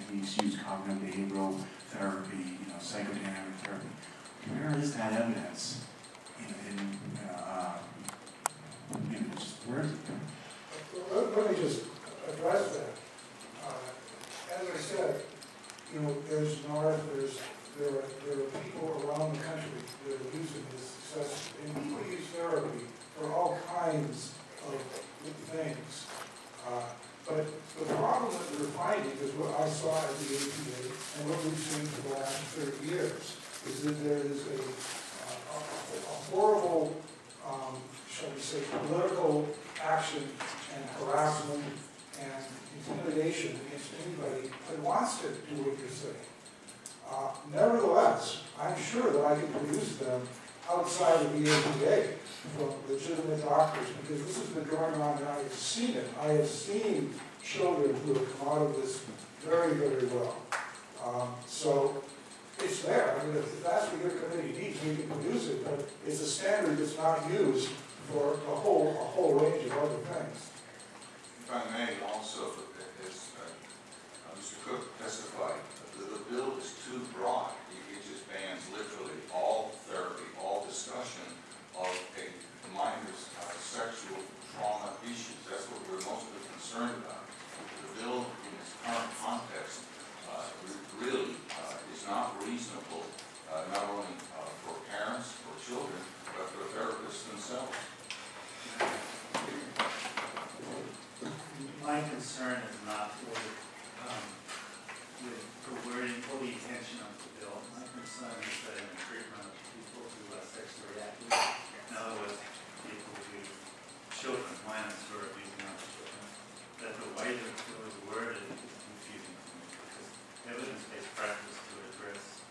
techniques, use cognitive behavioral therapy, psychodynamic therapy. Where is that evidence? Where is it? Let me just address that. As I said, there's NARF, there are people around the country that are using this successfully, and people use therapy for all kinds of things. But the problem that we're finding is what I saw at the APA and what we've seen for the last 30 years is that there is a horrible, shall we say, political action and harassment and intimidation against anybody that wants to do what you're saying. Nevertheless, I'm sure that I can produce them outside of the APA from legitimate doctors, because this has been going on and I have seen it. I have seen children who have come out of this very, very well. So it's there. I mean, if that's what your committee needs, we can produce it, but it's a standard that's not used for a whole range of other things. If I may also, as Mr. Cook testified, the bill is too broad. It just bans literally all therapy, all discussion of a minor's sexual trauma issues. That's what we're mostly concerned about. The bill in its current context really is not reasonable, not only for parents, for children, but for therapists themselves. My concern is not with the wording or the intention of the bill. My concern is that in the treatment of people who are sexually active, in other words, people who, children, minors who are abusing other children, that the way that it was worded is confusing to me, because evidence-based practice to address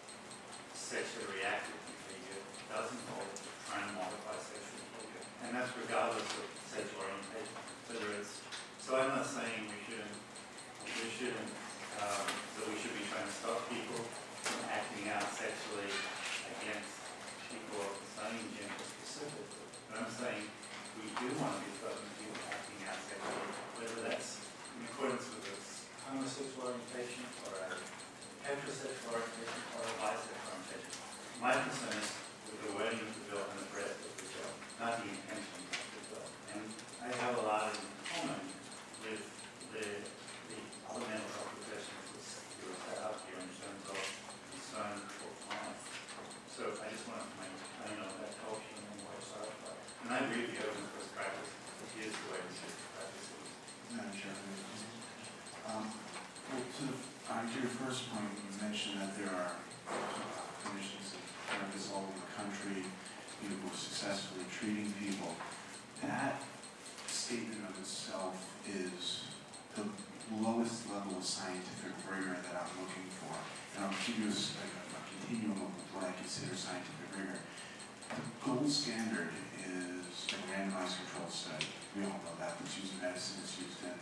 sexually reactive behavior does involve trying to modify sexual behavior, and that's regardless of sexual orientation, whether it's. So I'm not saying that we should be trying to stop people from acting out sexually against people of the same gender specifically. But I'm saying we do want to be stopping people acting out sexually, whether that's in accordance with a homosexual orientation or a heterosexual orientation or a bisexual orientation. My concern is with the wording of the bill and the breadth of the bill, not the intention of the bill. And I have a lot in common with the other mental health professionals who are set up here in terms of concern for clients. So I just want to maintain that culture and what it's like. And I agree with you, open first practice is the way we should practice it. Madam Chairman. To your first point, you mentioned that there are clinicians and therapists all over the country who are successfully treating people. That statement of itself is the lowest level of scientific rigor that I'm looking for. And I'll give you a continuum of what I consider scientific rigor. The gold standard is a randomized controlled study. We all know that. It's used in medicine, it's used in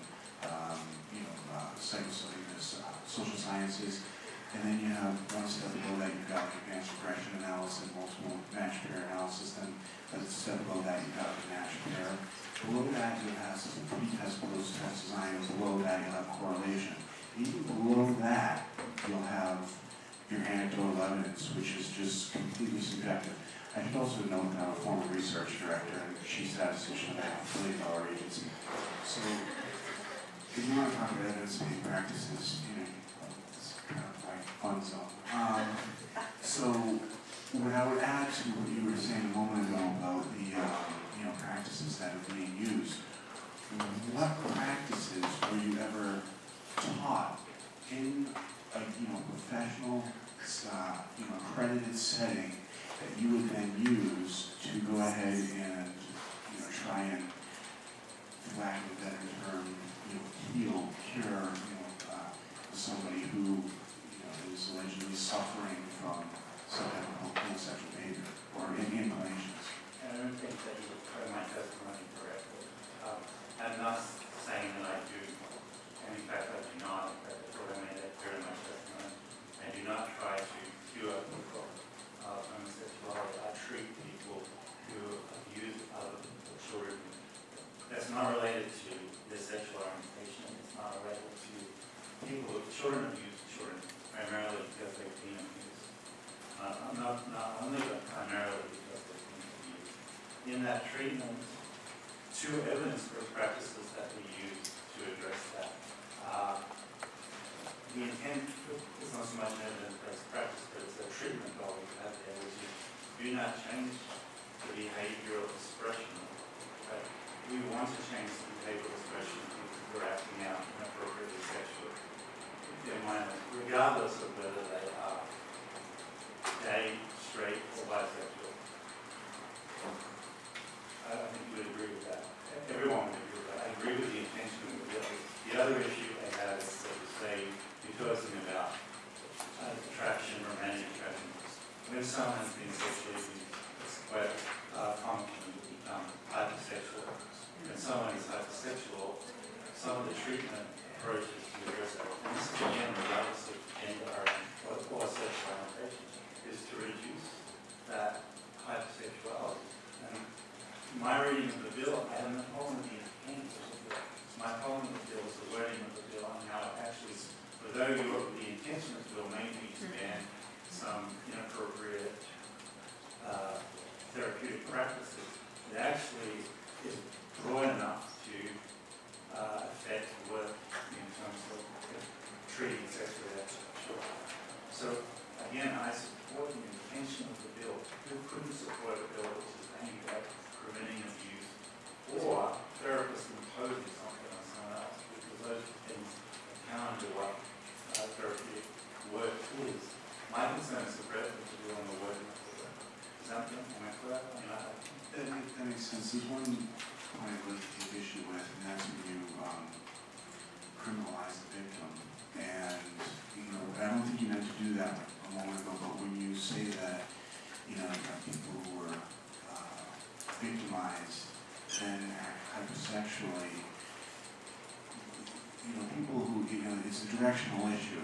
social sciences. And then you have one step below that, you've got advanced regression analysis, multiple match pair analysis. Then a step below that, you've got a match pair. Below that, you have some pre-test, post-test design. Below that, you'll have correlation. Even below that, you'll have your anecdotal evidence, which is just completely subjective. I should also note that I'm a former research director and chief statistician at a $1 billion agency. So, if you want to talk about evidence-based practices, it's kind of like fun zone. So, what I would add to what you were saying a moment ago about the practices that are being used, what practices were you ever taught in a professional, accredited setting that you would then use to go ahead and try and, for lack of a better term, heal, cure somebody who is allegedly suffering from some type of homosexual behavior or inclinations? I don't think that you would put my testimony correctly. I'm not saying that I do, and in fact I do not. In fact, that's what I made that clear in my testimony. I do not try to cure people of homosexuality. I treat people who abuse other children. That's not related to their sexual orientation. It's not related to primarily because they've been abused. Not only, but primarily because they've been abused. In that treatment, 2 evidence-based practices that we use to address that. The intent is not so much an evidence-based practice, but it's a treatment goal we have there, which is do not change the behavioral expression. Right? We want to change the behavioral expression of people who are acting out inappropriately sexually. They're minors, regardless of whether they are gay, straight, or bisexual. I think you would agree with that. Everyone would agree with that. I agree with the intention of the bill. The other issue they have is that you say you're talking about attraction, romantic attraction. When someone has been sexually abused, it's quite common to become hypersexual. When someone is hypersexual, some of the treatment approaches to address that, and this is again regardless of gender or sexual orientation, is to reduce that hypersexuality. And my reading of the bill, I have no problem with the intent of the bill. My problem with the bill is the wording of the bill and how it actually, although the intention of the bill may be to ban some inappropriate therapeutic practices, it actually is broad enough to affect work in terms of treating sexually assault. So again, I support the intention of the bill. Who couldn't support a bill which is aimed at preventing abuse or therapists imposing something on someone else, because those things counter what therapeutic work is. My concern is the breadth of the bill and the wording of the bill. Is that am I correct? That makes sense. There's one point with the issue with, and that's when you criminalize the victim. And, I don't think you meant to do that a moment ago, but when you say that, people who were victimized then act hypersexually, people who, it's a directional issue.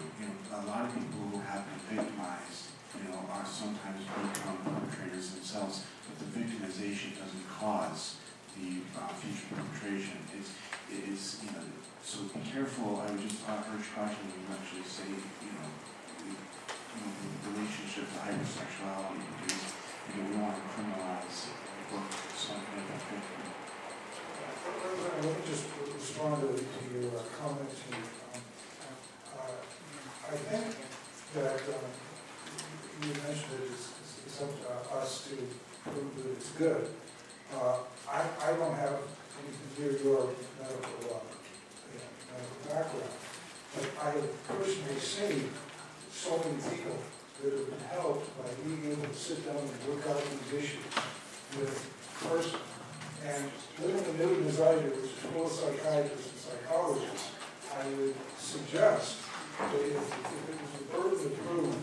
A lot of people who have been victimized, are sometimes become perpetrators themselves, but the victimization doesn't cause the future perpetration. It's so be careful. I would just urge caution when you actually say, the relationship to hypersexuality, because we want to criminalize something like that. Let me just respond to your comments here. I think that you mentioned that it's up to us to prove that it's good. I don't have anything near your medical background, but I have personally seen so many people that have been helped by being able to sit down and work out these issues with a person. And living in Newton as I do, which is full of psychiatrists and psychologists, I would suggest that if it was the burden of proof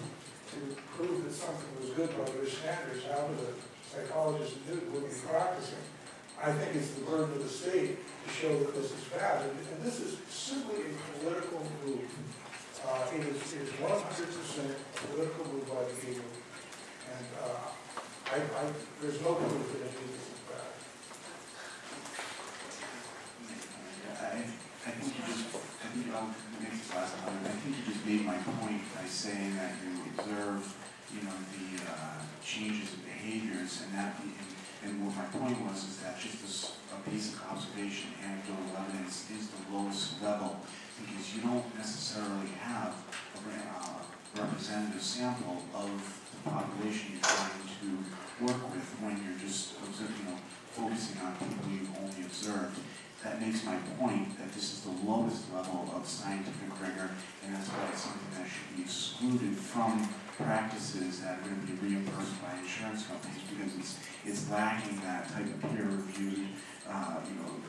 to prove that something was good by their standards, how would a psychologist in Newton would be practicing? I think it's the burden of the state to show that this is bad. And this is simply a political move. It is 100% political move by the people. And there's no proof that any of this is bad. I think I'll make this last time. I think you just made my point by saying that you observe, the changes in behaviors, and what my point was is that just a basic observation, anecdotal evidence is the lowest level, because you don't necessarily have a representative sample of the population you're trying to work with when you're just focusing on people you've only observed. That makes my point that this is the lowest level of scientific rigor, and that's why it's something that should be excluded from practices that are going to be reimbursed by insurance companies, because it's lacking that type of peer-reviewed,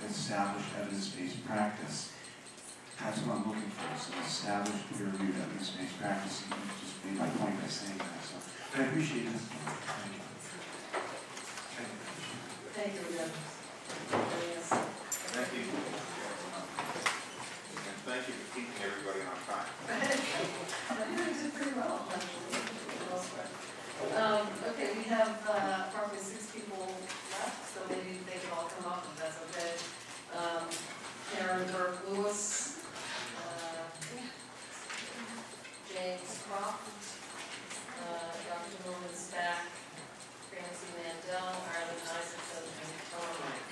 established evidence-based practice. That's what I'm looking for, is an established peer-reviewed evidence-based practice, and you just made my point by saying that. So I appreciate this. Thank you. Thank you, Jim. Yes. Thank you. And thank you for keeping everybody on time. You did pretty well, actually, for the most part. Okay, we have probably 6 people left, so maybe they can all come up if that's okay. Karen Burke Lewis, James Croft, Dr. Norman Stack, Francie Mandel, Ireland Isaacson, and Tom Mike.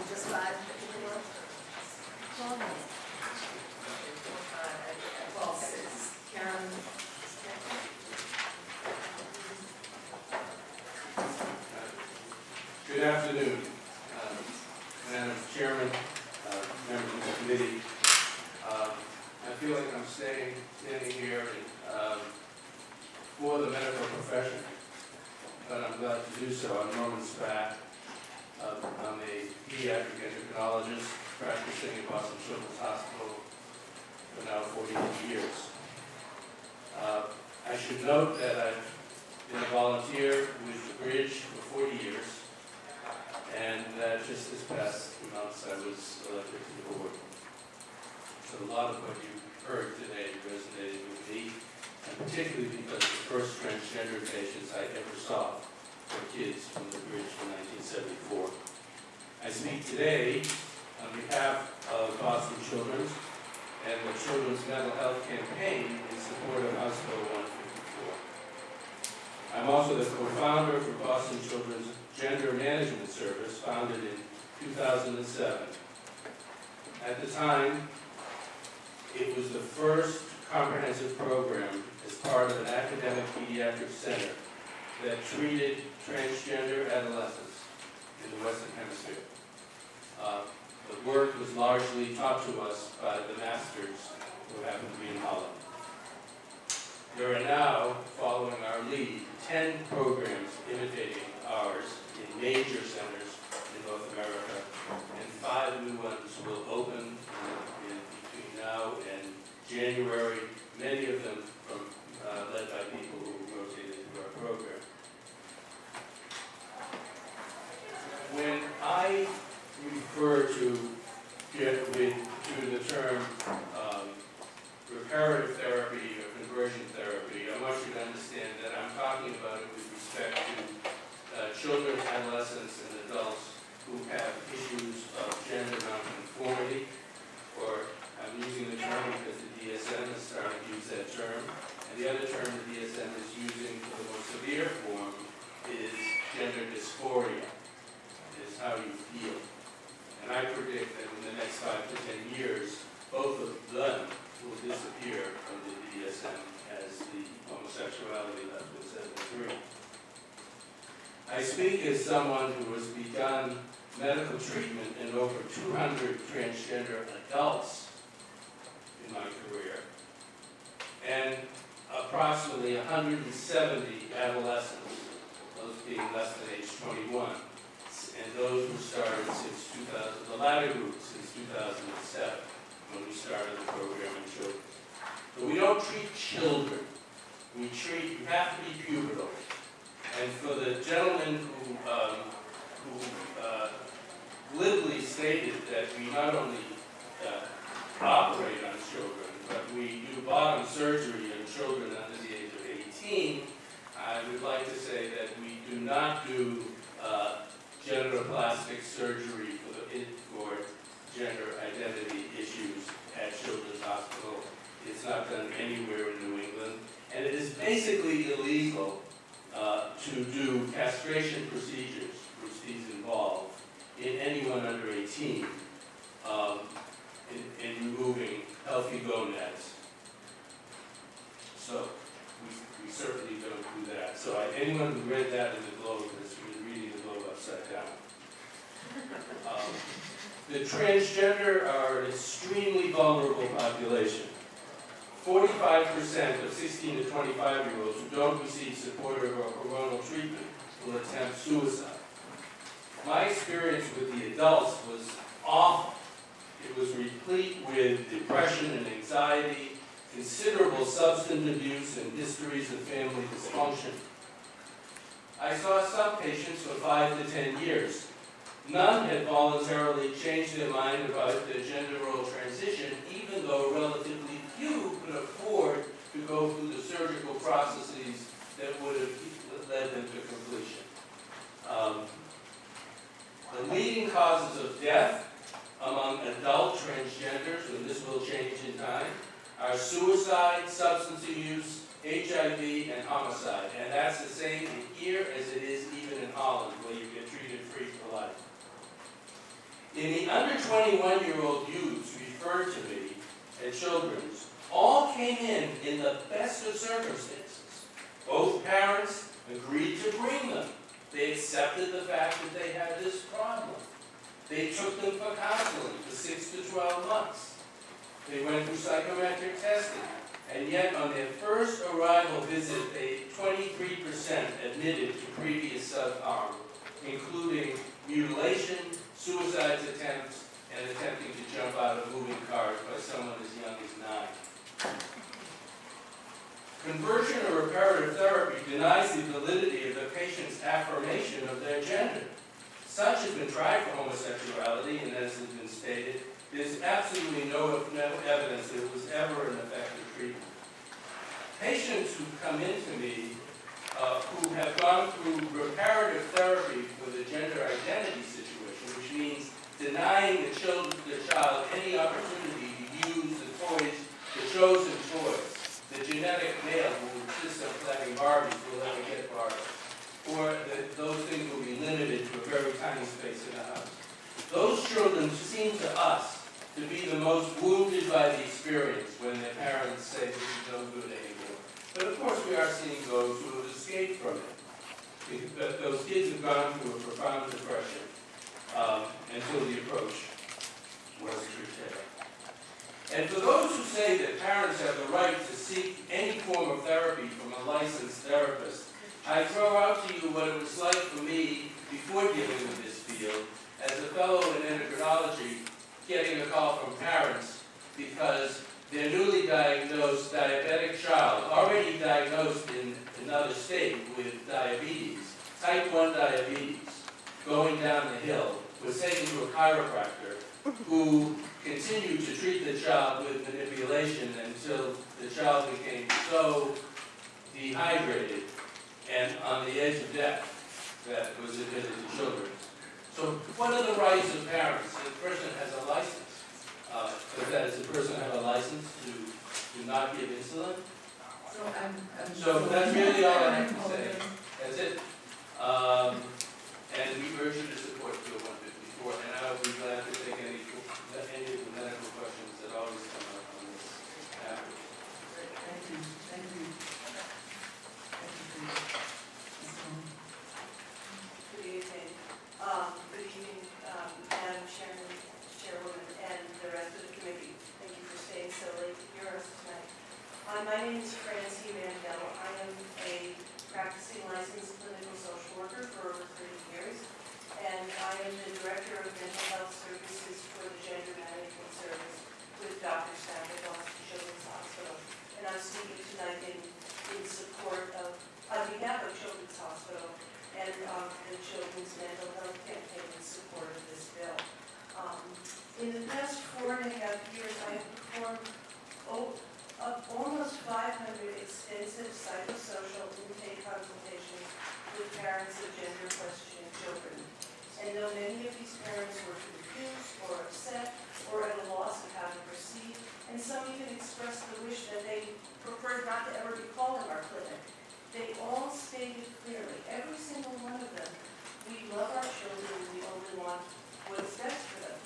Just five people? Well, six. Karen? Good afternoon, Madam Chairman, members of the committee. I feel like I'm standing here for the medical profession, but I'm glad to do so. I'm Norman Spack. I'm a pediatric endocrinologist practicing at Boston Children's Hospital for now 48 years. I should note that I've been a volunteer with the Bridge for 40 years, and that just this past few months I was elected to the board. So a lot of what you heard today resonated with me, and particularly because the first transgender patients I ever saw were kids from the Bridge in 1974. I speak today on behalf of Boston Children's and the Children's Mental Health Campaign in support of House Bill 154. I'm also the co-founder for Boston Children's Gender Management Service, founded in 2007. At the time, it was the first comprehensive program as part of an academic pediatric center that treated transgender adolescents in the Western Hemisphere. The work was largely taught to us by the masters who happen to be in Holland. There are now, following our lead, 10 programs imitating ours in major centers in North America, and 5 new ones will open in between now and January, many of them led by people who rotated through our program. When I refer to the term reparative therapy or conversion therapy, I want you to understand that I'm talking about it with respect to children, adolescents, and adults who have issues of gender nonconformity, or I'm using the term because the DSM is starting to use that term, and the other term the DSM is using for the more severe form is gender dysphoria, is how you feel. And I predict that in the next 5 to 10 years, both of them will disappear from the DSM as the homosexuality left with 73. I speak as someone who has begun medical treatment in over 200 transgender adults in my career, and approximately 170 adolescents, those being less than age 21, and those who started since 2000, the latter group since 2007, when we started the program in children. So we don't treat children. You have to be pubertal. And for the gentleman who glibly stated that we not only operate on children, but we do bottom surgery on children under the age of 18, I would like to say that we do not do genitoplastic surgery for gender identity issues at Children's Hospital. It's not done anywhere in New England. And it is basically illegal to do castration procedures, which these involve, in anyone under 18 in removing healthy gonads. So we certainly don't do that. So anyone who read that in the Globe has been reading the Globe upside down. The transgender are an extremely vulnerable population. 45% of 16 to 25-year-olds who don't receive supportive or hormonal treatment will attempt suicide. My experience with the adults was awful. It was replete with depression and anxiety, considerable substance abuse, and histories of family dysfunction. I saw some patients for 5 to 10 years. None had voluntarily changed their mind about their gender role transition. among adult transgenders, and this will change in time, are suicide, substance abuse, HIV, and homicide. And that's the same here as it is even in Holland, where you get treated free for life. In the under 21-year-old youths referred to me at Children's, all came in the best of circumstances. Both parents agreed to bring them. They accepted the fact that they had this problem. They took them for counseling for 6 to 12 months. They went through psychometric testing. And yet, on their first arrival visit, 23% admitted to previous self-harm, including mutilation, suicide attempts, and attempting to jump out of moving cars by someone as young as 9. Conversion or reparative therapy denies the validity of the patient's affirmation of their gender. Such has been tried for homosexuality, and as has been stated, there's absolutely no evidence that it was ever an effective treatment. Patients who come into me who have gone through reparative therapy with a gender identity situation, which means denying the child any opportunity to use the chosen toys. The genetic male who insists on playing Barbies will never get Barbies. Or that those things will be limited to a very tiny space in the house. Those children seem to us to be the most wounded by the experience when their parents say this is no good anymore. But of course we are seeing those who have escaped from it. But those kids have gone through a profound depression until the approach was curtailed. And for those who say that parents have the right to seek any form of therapy from a licensed therapist, I throw out to you what it was like for me before dealing with this field, as a fellow in endocrinology, getting a call from parents because their newly diagnosed diabetic child, already diagnosed in another state with diabetes, type 1 diabetes, going down the hill, was taken to a chiropractor who continued to treat the child with manipulation until the child became so dehydrated and on the edge of death that was admitted to children. So what are the rights of parents? The person has a license. Does the person have a license to not give insulin? So that's really all I have to say. That's it. And we urge you to support Bill 154, and I will be glad to take any of the medical questions that always come up on this after. Thank you. Thank you. Good evening. Good evening, Madam Chairman, Chairwoman, and the rest of the committee. Thank you for staying so late to hear us tonight. My name is Francie Mandel. I am a practicing licensed clinical social worker for over 30 years, and I am the Director of Mental Health Services for the Gender Management Service with Dr. Staff at Boston Children's Hospital. And I'm speaking tonight in support of, on behalf of Children's Hospital and the Children's Mental Health Campaign in support of this bill. In the past 4.5 years, I have performed almost 500 extensive psychosocial intake consultations with parents of gender-questioning children. And though many of these parents were confused or upset or at a loss of how to proceed, and some even expressed the wish that they preferred not to ever be called in our clinic, they all stated clearly, every single one of them, we love our children, we only want what's best for them.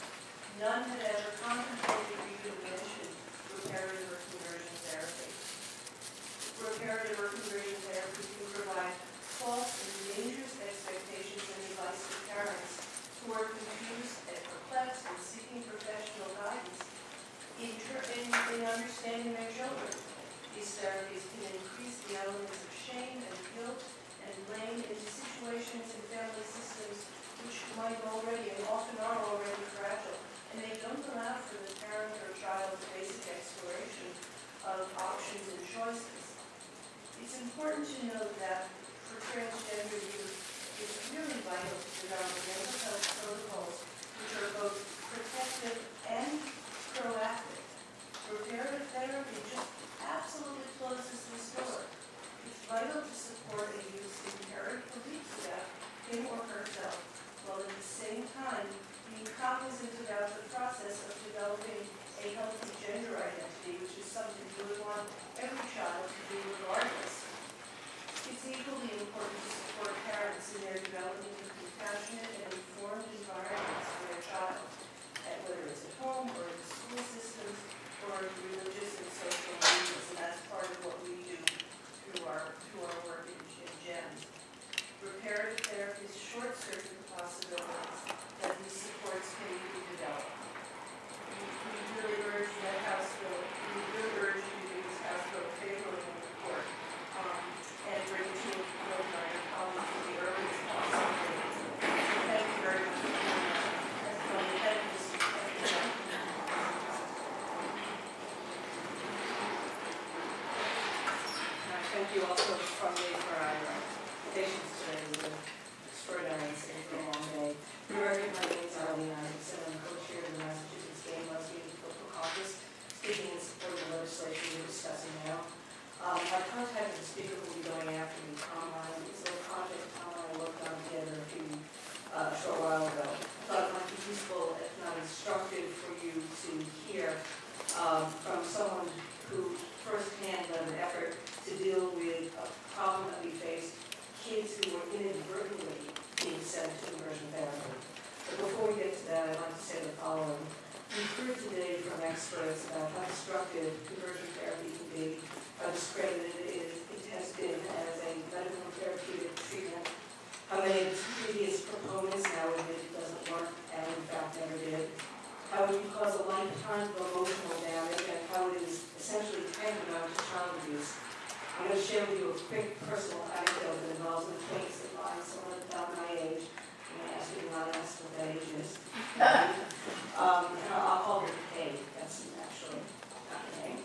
None had ever contemplated or even mentioned reparative or conversion therapy. Reparative or conversion therapy can provide false and dangerous expectations and advice to parents who are confused and perplexed and seeking professional guidance in understanding their children. These therapies can increase the elements of shame and guilt and blame into situations and family systems which might already and often are already fragile, and they don't allow for the parent or child's basic exploration of options and choices. It's important to note that for transgender youth, it's really vital to develop mental health protocols which are both protective and proactive. Reparative therapy just absolutely closes this door. It's vital to support a youth's inherent beliefs about him or herself, while at the same time being cognizant about the process of a healthy gender identity, which is something we would want every child to do regardless. It's equally important to support parents in their development of compassionate and informed environments for their child, whether it's at home or in the school systems or in religious and social movements, and that's part of what we do through our work in GEMS. Reparative therapies short-circuit the possibilities that these supports can be developed. We really urge that House bill, we really urge you to do this House bill favorably in the court, and bring it to a vote by your colleagues at the earliest possible date. Thank you very much for doing that. From the head of this, thank you also from me for our patience today. It was extraordinary and stayed for a long day. For the record, my name is Arlene Isaacson. I'm co-chair of the Massachusetts Gay and Lesbian Political Caucus, speaking in support of the legislation we're discussing now. Our contact with the speaker will be going after me, Tom Ryan. It's a project Tom and I worked on together a short while ago. I thought it might be useful, if not instructive, for you to hear from someone who firsthand led an effort to deal with a problem that we faced, kids who were inadvertently being sent to conversion therapy. But before we get to that, I'd like to say the following. We've heard today from experts about how destructive conversion therapy can be, how discredited it has been as a medical therapeutic treatment, how many of its previous proponents now admit it doesn't work, and in fact never did, how it can cause a lifetime of emotional damage, and how it is essentially tantamount to child abuse. I'm going to share with you a quick personal anecdote that involves an acquaintance of mine, someone about my age. I'm going to ask you to not ask what that age is. I'll call her Kate. That's actually not her name.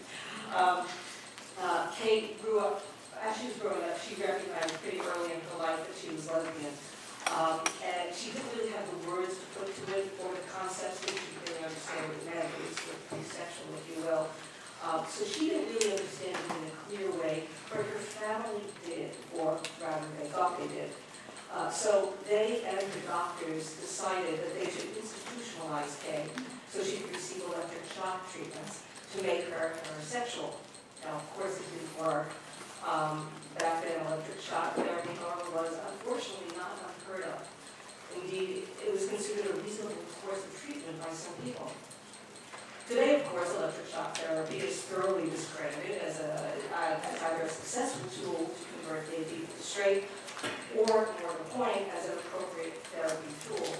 Kate grew up, as she was growing up, she recognized pretty early in her life that she was lesbian. And she didn't really have the words to put to it or the concepts that she didn't really understand what it meant. It was sort of asexual, if you will. So she didn't really understand it in a clear way, but her family did, or rather they thought they did. So they and the doctors decided that they should institutionalize Kay so she could receive electric shock treatments to make her heterosexual. Now, of course, it didn't work. Back then, electric shock therapy, however, was unfortunately not unheard of. Indeed, it was considered a reasonable course of treatment by some people. Today, of course, electric shock therapy is thoroughly discredited as either a successful tool to convert gay people to straight, or, more to the point, as an appropriate therapy tool.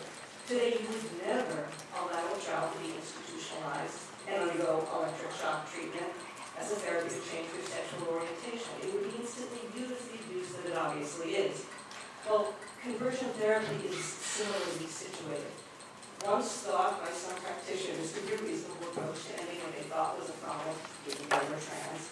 Today, you would never allow a child to be institutionalized and undergo electric shock treatment as a therapy to change their sexual orientation. It would be instantly viewed as the abuse that it obviously is. Well, conversion therapy is similarly situated. Once thought by some practitioners to be a reasonable approach to ending what they thought was a problem, given they were trans.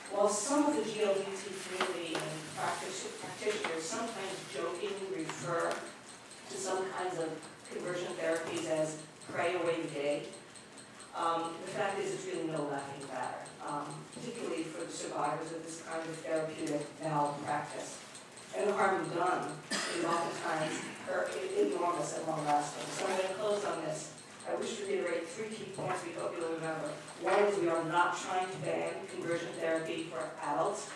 While some of the GLBT community and practitioners sometimes jokingly refer to some kinds of conversion therapies as pray away the gay, the fact is it's really no laughing matter, particularly for the survivors of this kind of therapeutic malpractice. And the harm done is oftentimes enormous and long-lasting. So I'm going to close on this. I wish to reiterate 3 key points we hope you'll remember. One is we are not trying to ban conversion therapy for adults.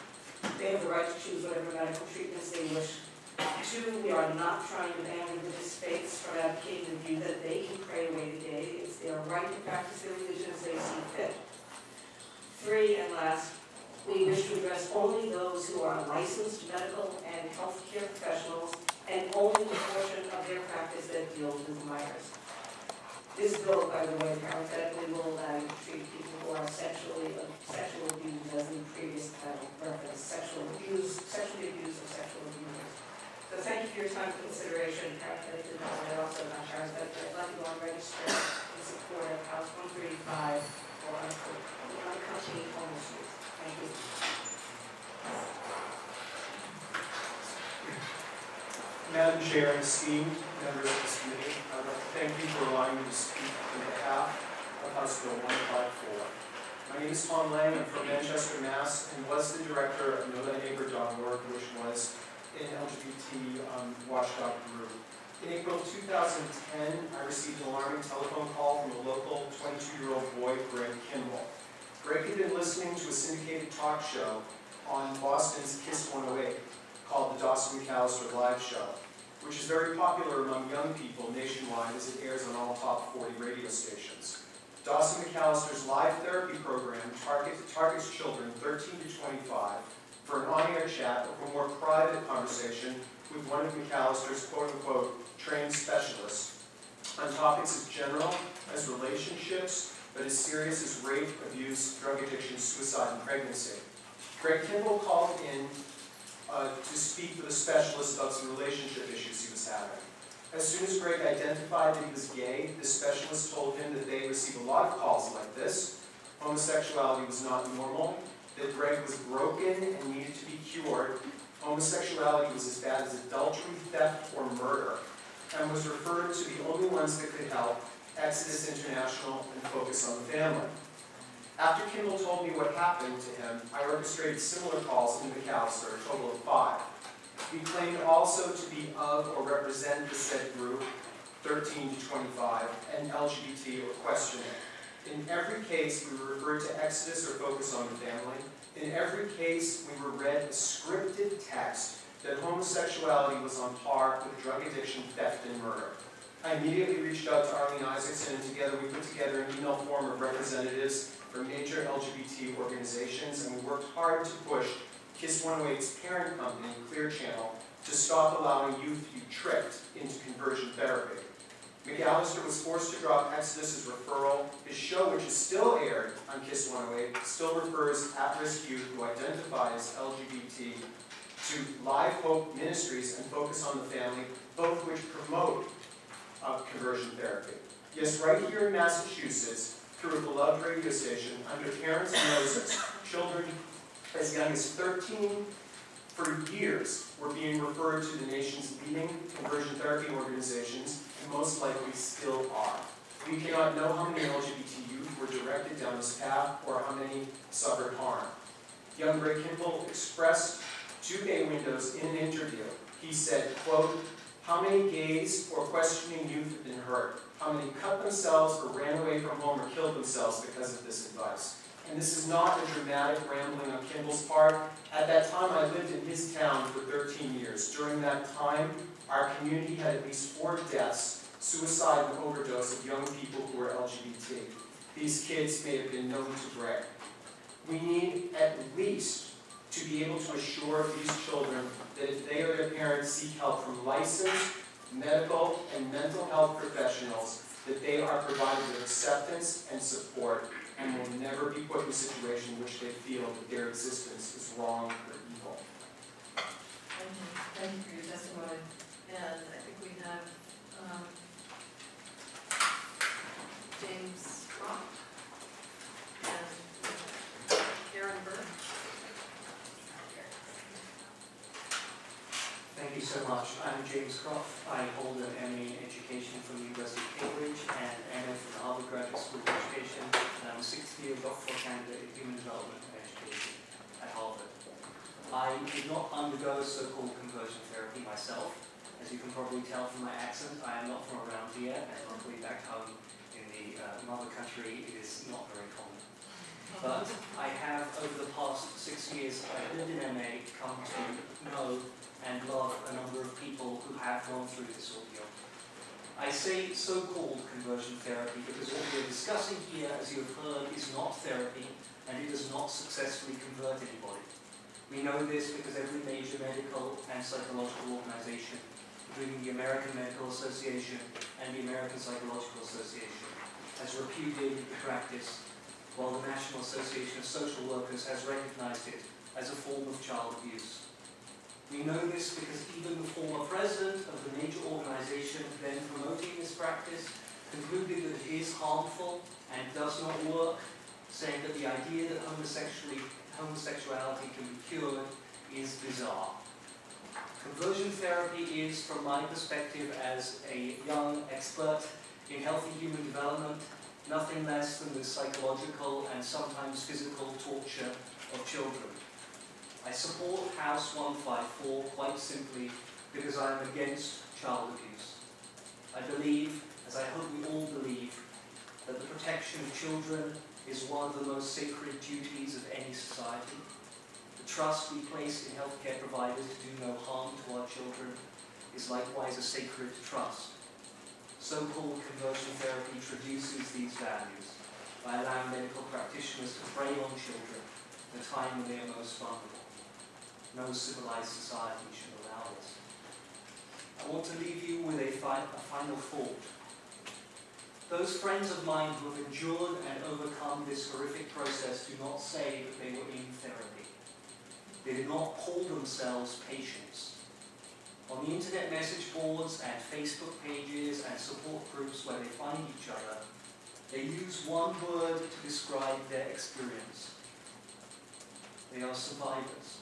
They have the right to choose whatever medical treatments they wish. 2, we are not trying to ban religious faiths from advocating the view that they can pray away the gay. It's their right to practice their religion as they see fit. 3, and last, we wish to address only those who are licensed medical and healthcare professionals and only the portion of their practice that deals with minors. This bill, by the way, parenthetically will allow you to treat people who are sexually abused, as in the previous title reference, sexually abused or sexual abusers. So thank you for your time and consideration. Parenthetically, but also not parenthetically, I'd like to go on register in support of House 135 for unaccompanied homeless youth. Thank you. Madam Chair and esteemed members of this committee, I'd like to thank you for allowing me to speak on behalf of House Bill 154. My name is Tom Lang. I'm from Manchester, Mass. and was the director of NovaNeighbor.org, which was an LGBT watchdog group. In April 2010, I received an alarming telephone call from a local 22-year-old boy you've been listening to a syndicated talk show on Boston's KISS 108 called the Dawson McAllister Live Show, which is very popular among young people nationwide as it airs on all top 40 radio stations. Dawson McAllister's live therapy program targets children 13 to 25 for an on-air chat or for more private conversation with one of McAllister's quote-unquote trained specialists on topics as general as relationships, but as serious as rape, abuse, drug addiction, suicide, and pregnancy. Greg Kimball called in to speak with a specialist about some relationship issues he was having. As soon as Greg identified that he was gay, the specialist told him that they receive a lot of calls like this. Homosexuality was not normal, that Greg was broken and needed to be cured. Homosexuality was as bad as adultery, theft, or murder, and was referred to the only ones that could help, Exodus International and Focus on the Family. After Kimball told me what happened to him, I orchestrated similar calls in McAllister, a total of 5. We claimed also to be of or represent the said group, 13 to 25, and LGBT or questioning. In every case, we were referred to Exodus or Focus on the Family. In every case, we were read a scripted text that homosexuality was on par with drug addiction, theft, and murder. I immediately reached out to Arlene Isaacson, and together we put together an email form of representatives from major LGBT organizations, and we worked hard to push KISS 108's parent company, Clear Channel, to stop allowing youth to be tricked into conversion therapy. McAllister was forced to drop Exodus's referral. His show, which is still aired on KISS 108, still refers at-risk youth who identify as LGBT to Live Hope Ministries and Focus on the Family, both which promote conversion therapy. Yes, right here in Massachusetts, through a beloved radio station, under parents' noses, children as young as 13 for years were being referred to the nation's leading conversion therapy organizations, and most likely still are. We cannot know how many LGBT youth were directed down this path or how many suffered harm. Young Greg Kimball expressed to Gay Windows in an interview. He said, quote, "How many gays or questioning youth have been hurt? How many cut themselves or ran away from home or killed themselves because of this advice?" And this is not a dramatic rambling on Kimball's part. At that time, I lived in his town for 13 years. During that time, our community had at least 4 deaths, suicide and overdose of young people who were LGBT. These kids may have been known to Greg. We need at least to be able to assure these children that if they or their parents seek help from licensed medical and mental health professionals, that they are provided with acceptance and support and will never be put in a situation in which they feel that their existence is wrong or evil. Thank you for your testimony. And I think we have James Rock and Karen Burke. Thank you so much. I'm James Croft. I hold an MA in Education from the University of Cambridge and MA from the Harvard Graduate School of Education, and I'm a 6th-year doctoral candidate in Human Development and Education at Harvard. I did not undergo so-called conversion therapy myself. As you can probably tell from my accent, I am not from around here, and luckily back home in the mother country, it is not very common. But I have, over the past 6 years I lived in MA, come to know and love a number of people who have gone through this ordeal. I say so-called conversion therapy because what we're discussing here, as you have heard, is not therapy, and it does not successfully convert anybody. We know this because every major medical and psychological organization, including the American Medical Association and the American Psychological Association, has repudiated the practice, while the National Association of Social Workers has recognized it as a form of child abuse. We know this because even the former president of the major organization then promoting this practice concluded that it is harmful and does not work, saying that the idea that homosexuality can be cured is bizarre. Conversion therapy is, from my perspective as a young expert in healthy human development, nothing less than the psychological and sometimes physical torture of children. I support House 154 quite simply because I am against child abuse. I believe, as I hope we all believe, that the protection of children is one of the most sacred duties of any society. The trust we place in healthcare providers to do no harm to our children is likewise a sacred trust. So-called conversion therapy traduces these values by allowing medical practitioners to prey on children at a time when they are most vulnerable. No civilized society should allow this. I want to leave you with a final thought. Those friends of mine who have endured and overcome this horrific process do not say that they were in therapy. They did not call themselves patients. On the internet message boards and Facebook pages and support groups where they find each other, they use one word to describe their experience. They are survivors.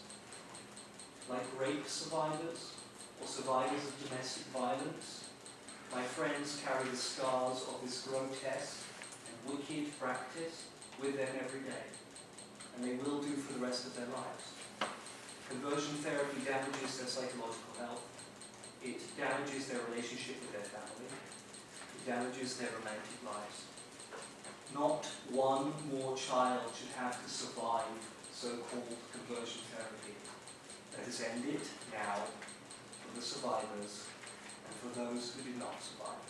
Like rape survivors or survivors of domestic violence, my friends carry the scars of this grotesque and wicked practice with them every day, and they will do for the rest of their lives. Conversion therapy damages their psychological health. It damages their relationship with their family. It damages their romantic lives. Not one more child should have to survive so-called conversion therapy. Let us end it now for the survivors and for those who did not survive.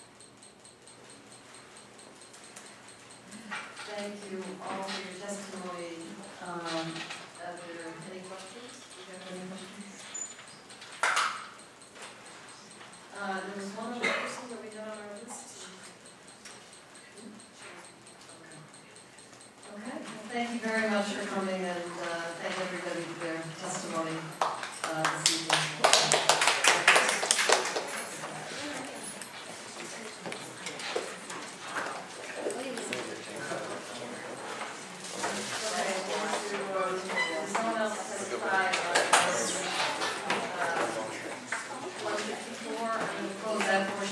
Thank you all for your testimony. Are there any questions? Do you have any questions? There was one other person that we got on our list. Okay, well, thank you very much for coming, and thank everybody for their testimony this evening.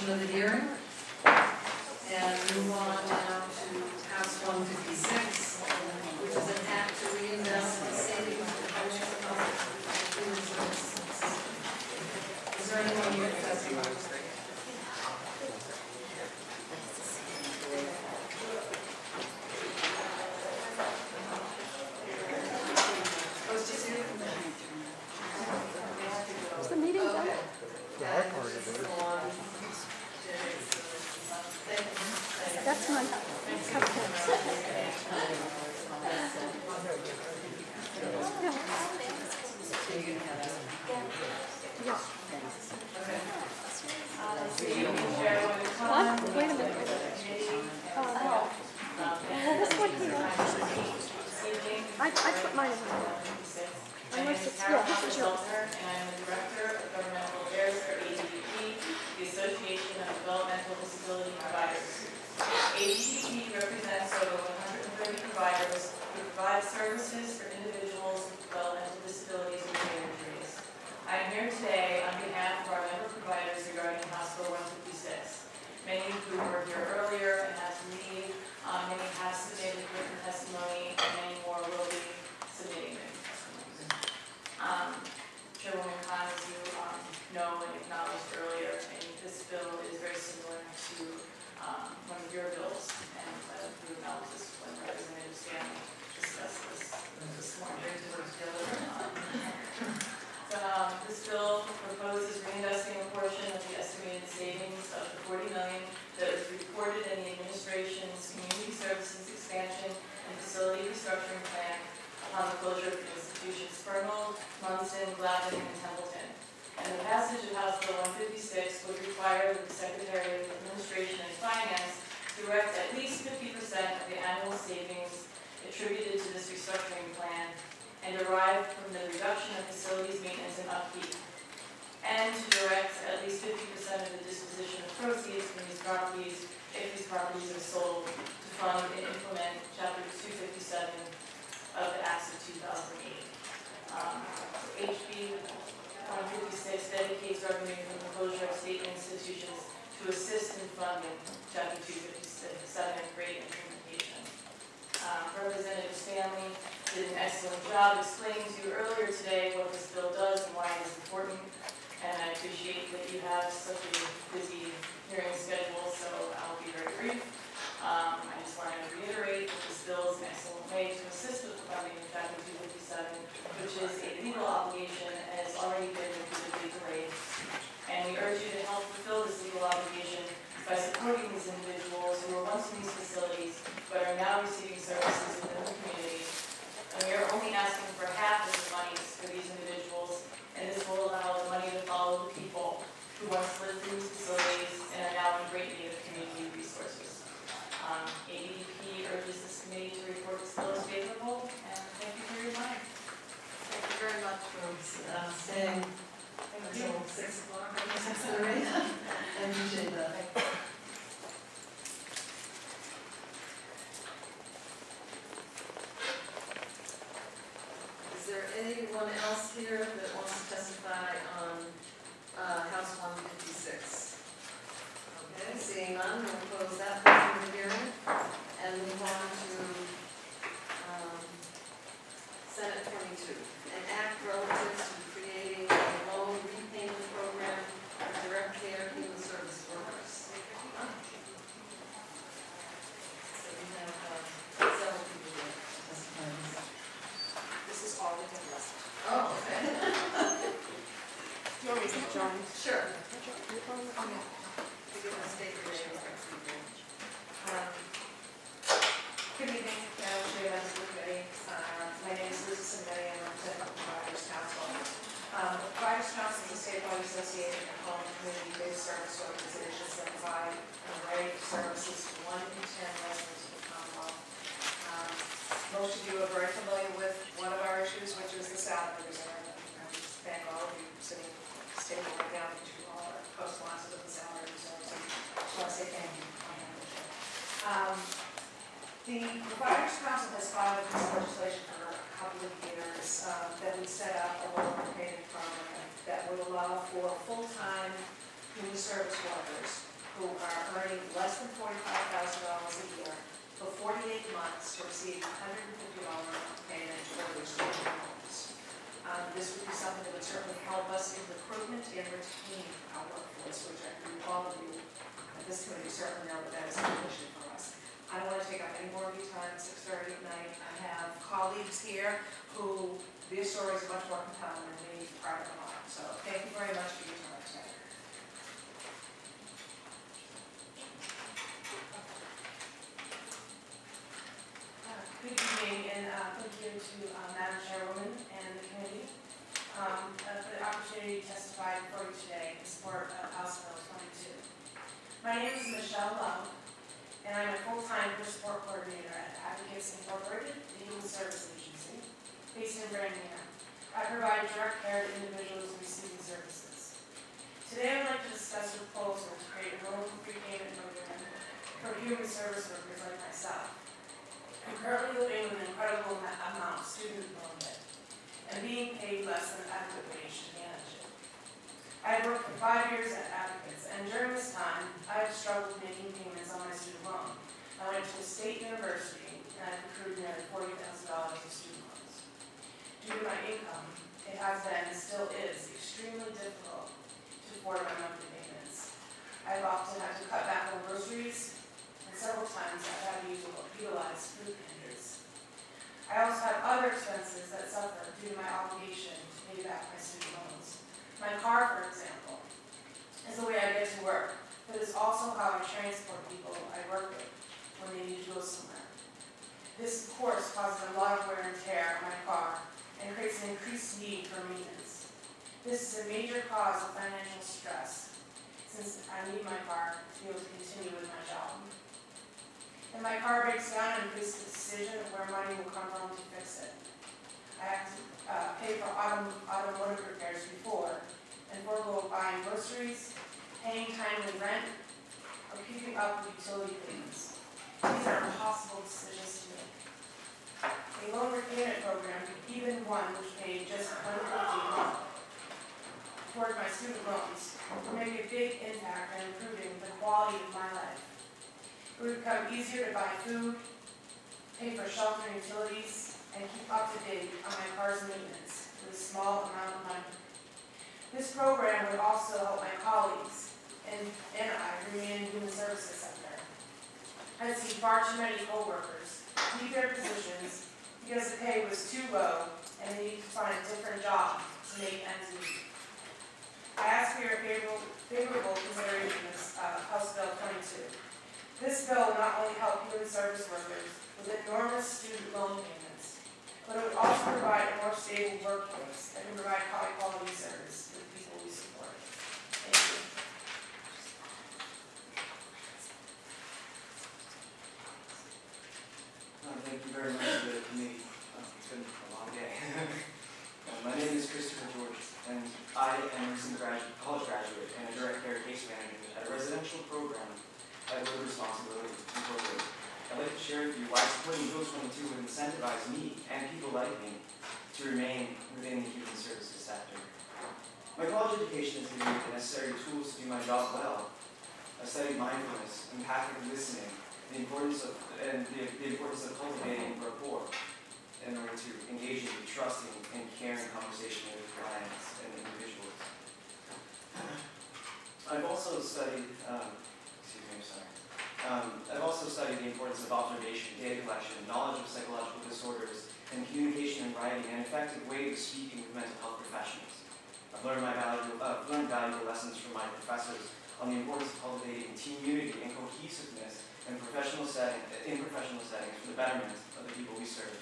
Of the hearing, and move on now to House 156, which is an act to reinvest the savings of the budget of human services. Is there anyone here to testify? Is the meeting done? That's my cupcakes. Yeah. What? Wait a minute. This one here. I put mine in there. Unless it's, yeah, this is yours. And I'm the Director of Governmental Affairs for ADDP, the Association of Developmental Disability Providers. ADDP represents over 130 providers who provide services for individuals with developmental disabilities and brain injuries. I am here today on behalf of our member providers regarding House Bill 156. Many who were here earlier and had to leave, many have submitted written testimony, and many more will be submitting written testimony. Chairwoman Khan, as you know and acknowledged earlier, and this bill is very similar to one of your bills, and you acknowledged this when Representative Stanley discussed this morning. This bill proposes reinvesting a portion of the estimated savings of the $40 million that was reported in the administration's Community Services Expansion and Facility Restructuring Plan upon the closure of the institutions Fernald, Munson, Glavin, and Templeton. And the passage of House Bill 156 would require that the Secretary of Administration and Finance direct at least 50% of the annual savings attributed to this restructuring plan and derived from the reduction of facilities maintenance and upkeep, and to direct at least 50% of the disposition of proceeds from these properties, if these properties are sold, to fund and implement Chapter 257 of the Acts of 2008. HB 156 dedicates revenue from the closure of state institutions to assist in funding Chapter 257 great implementation. Representative Stanley did an excellent job explaining to you earlier today what this bill does and why it is important, and I appreciate that you have such a busy hearing schedule, so I'll be very brief. I just wanted to reiterate that this bill is an excellent way to assist with the funding of Chapter 257, which is a legal obligation and has already been repeatedly delayed. And we urge you to help fulfill this legal obligation by supporting these individuals who were once in these facilities but are now receiving services within the community. And we are only asking for half of the monies for these individuals, and this will allow the money to follow the people who once lived in these facilities and are now in great need of community resources. ABDP urges this committee to report this bill as favorable, and thank you for your time. Thank you very much for staying until 6 o'clock, 6:30. I appreciate that. Is there anyone else here that wants to testify on House 156? Okay, seeing none, we'll close that portion of the hearing and move on to Senate 22, an act relative to creating a loan repayment program for direct care human service workers. So we have several people here testifying. This is all the difference. Oh, okay. Do you want me to join? Sure. You can state your name. Good evening, Madam Chair, members of the committee. My name is Lisa Simetti, I'm representing the Providers Council. The Providers Council is a statewide association of home and community-based service organizations that provide an array of services to 1 in 10 residents of the Commonwealth. Most of you are very familiar with one of our issues, which is the salary reserve. And I just thank all of you sitting at this table right now to all our co-sponsors of the salary reserve. So I just want to say thank you. The Providers Council has filed this legislation for a couple of years that would set up a loan repayment program that would allow for full-time human service workers who are earning less than $45,000 a year for 48 months to receive $150 payment for their student loans. This would be something that would certainly help us in recruitment and retain our workforce, which I think all of you at this committee certainly know that is an issue for us. I don't want to take up any more of your time at 6:30 at night. I have colleagues here who their stories are much more compelling than me prior to mine. So thank you very much for your time today. Good evening, and thank you to Madam Chairwoman and the committee for the opportunity to testify before you today in support of House Bill 22. My name is Michelle Lowe, and I'm a full-time peer support coordinator at Advocates Incorporated, the Human Service Agency, based in Framingham. I provide direct care to individuals receiving services. Today, I'd like to discuss a proposal to create a loan repayment program for human service workers like myself. I'm currently living with an incredible amount of student loan debt and being paid less than adequate wage to manage it. I have worked for 5 years at Advocates, and during this time, I have struggled making payments on my student loan. I went to a state university, and I've accrued nearly $40,000 in student loans. Due to my income, it has been and still is extremely difficult to afford my monthly payments. I've often had to cut back on groceries, and several times I've had to utilize food pantries. I also have other expenses that suffer due to my obligation to pay back my student loans. My car, for example, is the way I get to work, but it's also how I transport people I work with when they need to go somewhere. This, of course, causes a lot of wear and tear on my car and creates an increased need for maintenance. This is a major cause of financial stress, since I need my car to be able to continue with my job. If my car breaks down, and faces the decision of where money will come from to fix it. I have to pay for automotive repairs before, and forego buying groceries, paying timely rent, or keeping up with utility payments. These are impossible decisions to make. A loan repayment program, even one which paid just $150 a month toward my student loans, will make a big impact on improving the quality of my life. It would become easier to buy food, pay for shelter and utilities, and keep up to date on my car's maintenance with a small amount of money. This program would also help my colleagues and I remain in the human services sector. has seen far too many co-workers leave their positions because the pay was too low and they needed to find a different job to make ends meet. I ask for your favorable consideration of House Bill 22. This bill will not only help human service workers with enormous student loan payments, but it would also provide a more stable workforce that can provide high-quality service for the people we support. Thank you. Thank you very much to the committee. It's been a long day. My name is Christopher George, and I am a recent college graduate and a direct care case manager at a residential program at Road Responsibility Incorporated. I'd like to share with you why supporting Bill 22 would incentivize me and people like me to remain within the human services sector. My college education has given me the necessary tools to do my job well. I've studied mindfulness, empathic listening, the importance of cultivating rapport in order to engage in trusting and caring conversation with clients and individuals. I've also studied, I've also studied the importance of observation, data collection, knowledge of psychological disorders, and communication and writing, and effective way of speaking with mental health professionals. I've learned valuable lessons from my professors on the importance of cultivating team unity and cohesiveness in professional settings for the betterment of the people we serve.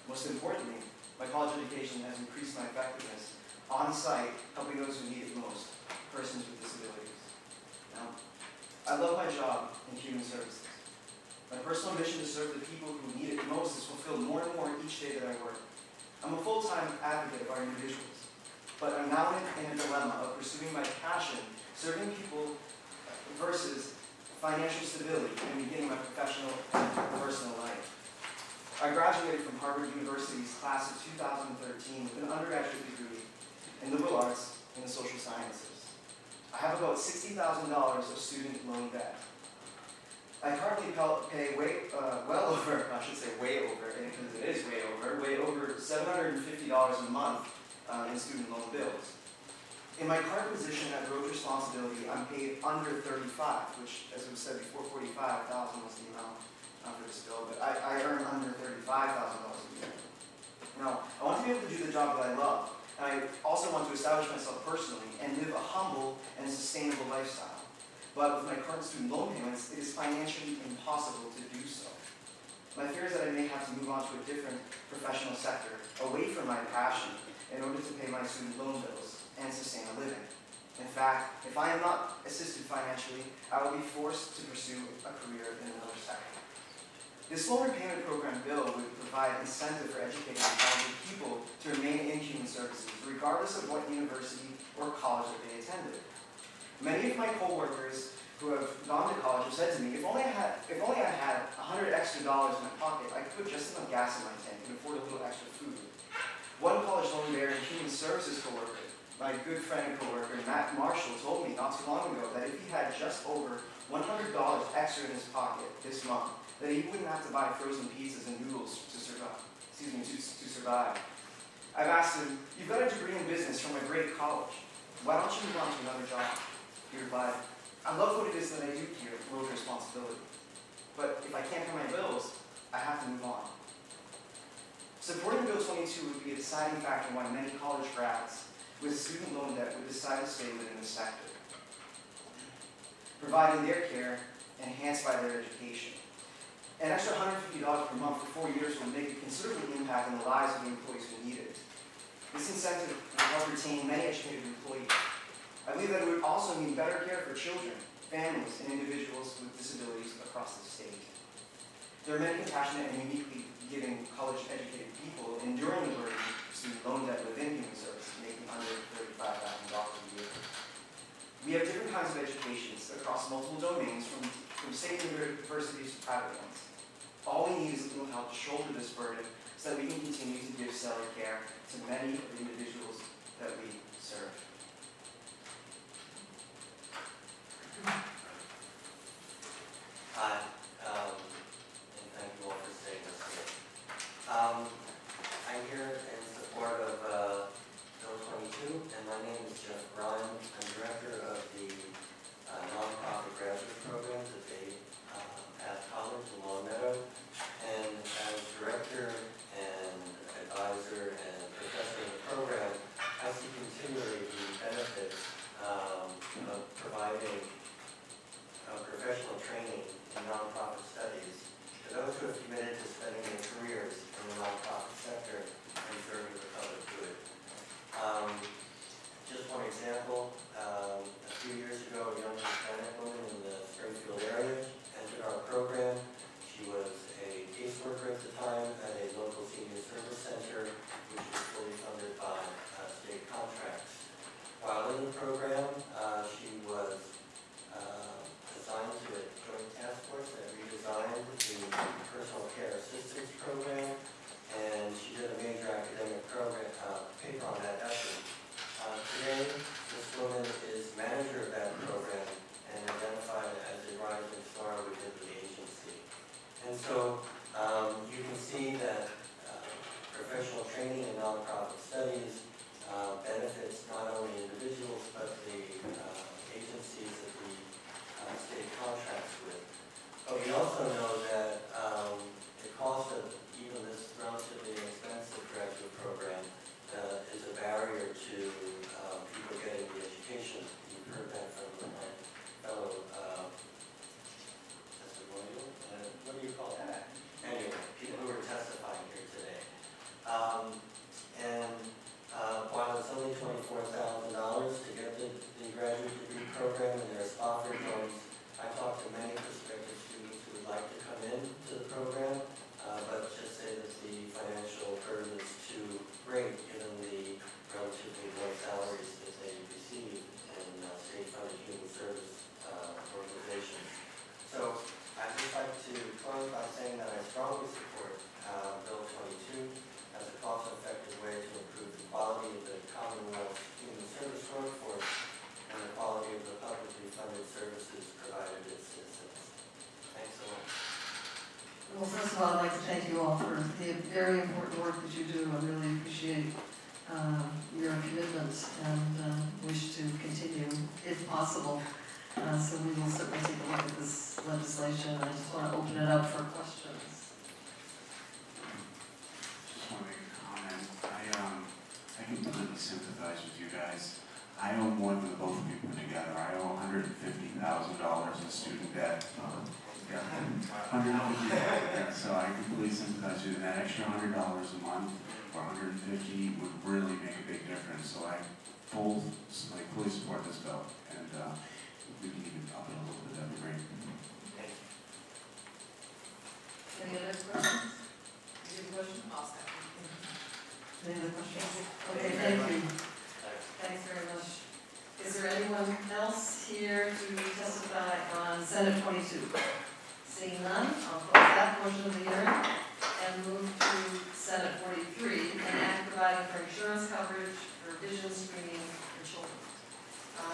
Most importantly, my college education has increased my effectiveness on site, helping those who need it most, persons with disabilities. Now, I love my job in human services. My personal mission to serve the people who need it most is fulfilled more and more each day that I work. I'm a full-time advocate of our individuals, but I'm now in a dilemma of pursuing my passion, serving people versus financial stability and beginning my professional and personal life. I graduated from Harvard University's class of 2013 with an undergraduate degree in liberal arts and the social sciences. I have about $60,000 of student loan debt. I currently pay way over $750 a month in student loan bills. In my current position at Road Responsibility, I'm paid under $35,000, which, as was said before, $45,000 was the amount for this bill, but I earn under $35,000 a year. Now, I want to be able to do the job that I love, and I also want to establish myself personally and live a humble and sustainable lifestyle. But with my current student loan payments, it is financially impossible to do so. My fear is that I may have to move on to a different professional sector, away from my passion, in order to pay my student loan bills and sustain a living. In fact, if I am not assisted financially, I will be forced to pursue a career in another sector. This loan repayment program bill would provide incentive for educating and talented people to remain in human services, regardless of what university or college that they attended. Many of my co-workers who have gone to college have said to me, if only I had $100 extra in my pocket, I could put just enough gas in my tank and afford a little extra food. One college loan bearer and human services co-worker, my good friend and co-worker, Matt Marshall, told me not too long ago that if he had just over $100 extra in his pocket this month, that he wouldn't have to buy frozen pizzas and noodles to survive. To survive. I've asked him, "You've got a degree in business from a great college. Why don't you move on to another job?" He replied, "I love what it is that I do here at Road Responsibility. But if I can't pay my bills, I have to move on." Supporting Bill 22 would be a deciding factor why many college grads with student loan debt would decide to stay within the sector, providing their care enhanced by their education. An extra $150 per month for 4 years will make a considerable impact on the lives of the employees who need it. This incentive will help retain many educated employees. I believe that it would also mean better care for children, families, and individuals with disabilities across the state. There are many compassionate and uniquely giving college-educated people enduring the burden of student loan debt within human services, making under $35,000 a year. We have different kinds of educations across multiple domains, from state universities to private ones. All we need is a little help to shoulder this burden so that we can continue to give stellar care to many of the individuals that we serve. Hi, and thank you all for staying with us here. I'm here in support of Bill 22, and my name is Jeff Bryan. I'm director of the nonprofit graduate program that they have training in nonprofit studies benefits not only individuals, but the agencies that the state contracts with. But we also know that the cost of even this relatively inexpensive graduate program is a barrier to people getting the education. You've heard that from my fellow testimonial, what do you call that? Anyway, people who are testifying here today. While it's only $24,000 to get the graduate degree program, and there's offer loans, I talked to many prospective students who would like to come into the program, but just say that the financial burden is too great given the relatively low salaries that they receive in state-funded human service organizations. So I'd just like to close by saying that I strongly support Bill 22 as a cost-effective way to improve the quality of the Commonwealth's human service workforce and the quality of the publicly funded services provided to its citizens. Thanks so much. Well, first of all, I'd like to thank you all for the very important work that you do. I really appreciate your commitment and wish to continue if possible. So we will certainly take a look at this legislation. I just want to open it up for questions. Just want to make a comment. I completely sympathize with you guys. I owe more than both of you put together. I owe $150,000 in student debt. $150,000. So I completely sympathize with you. And that extra $100 a month or $150 would really make a big difference. So I fully support this bill. And if we can even up it a little bit, that'd be great. Any other questions? Do you have a question? Any other questions? Okay, thank you. Thanks very much. Is there anyone else here to testify on Senate 22? Seeing none, I'll close that portion of the hearing and move to Senate 43, an act providing for insurance coverage for vision screening for children.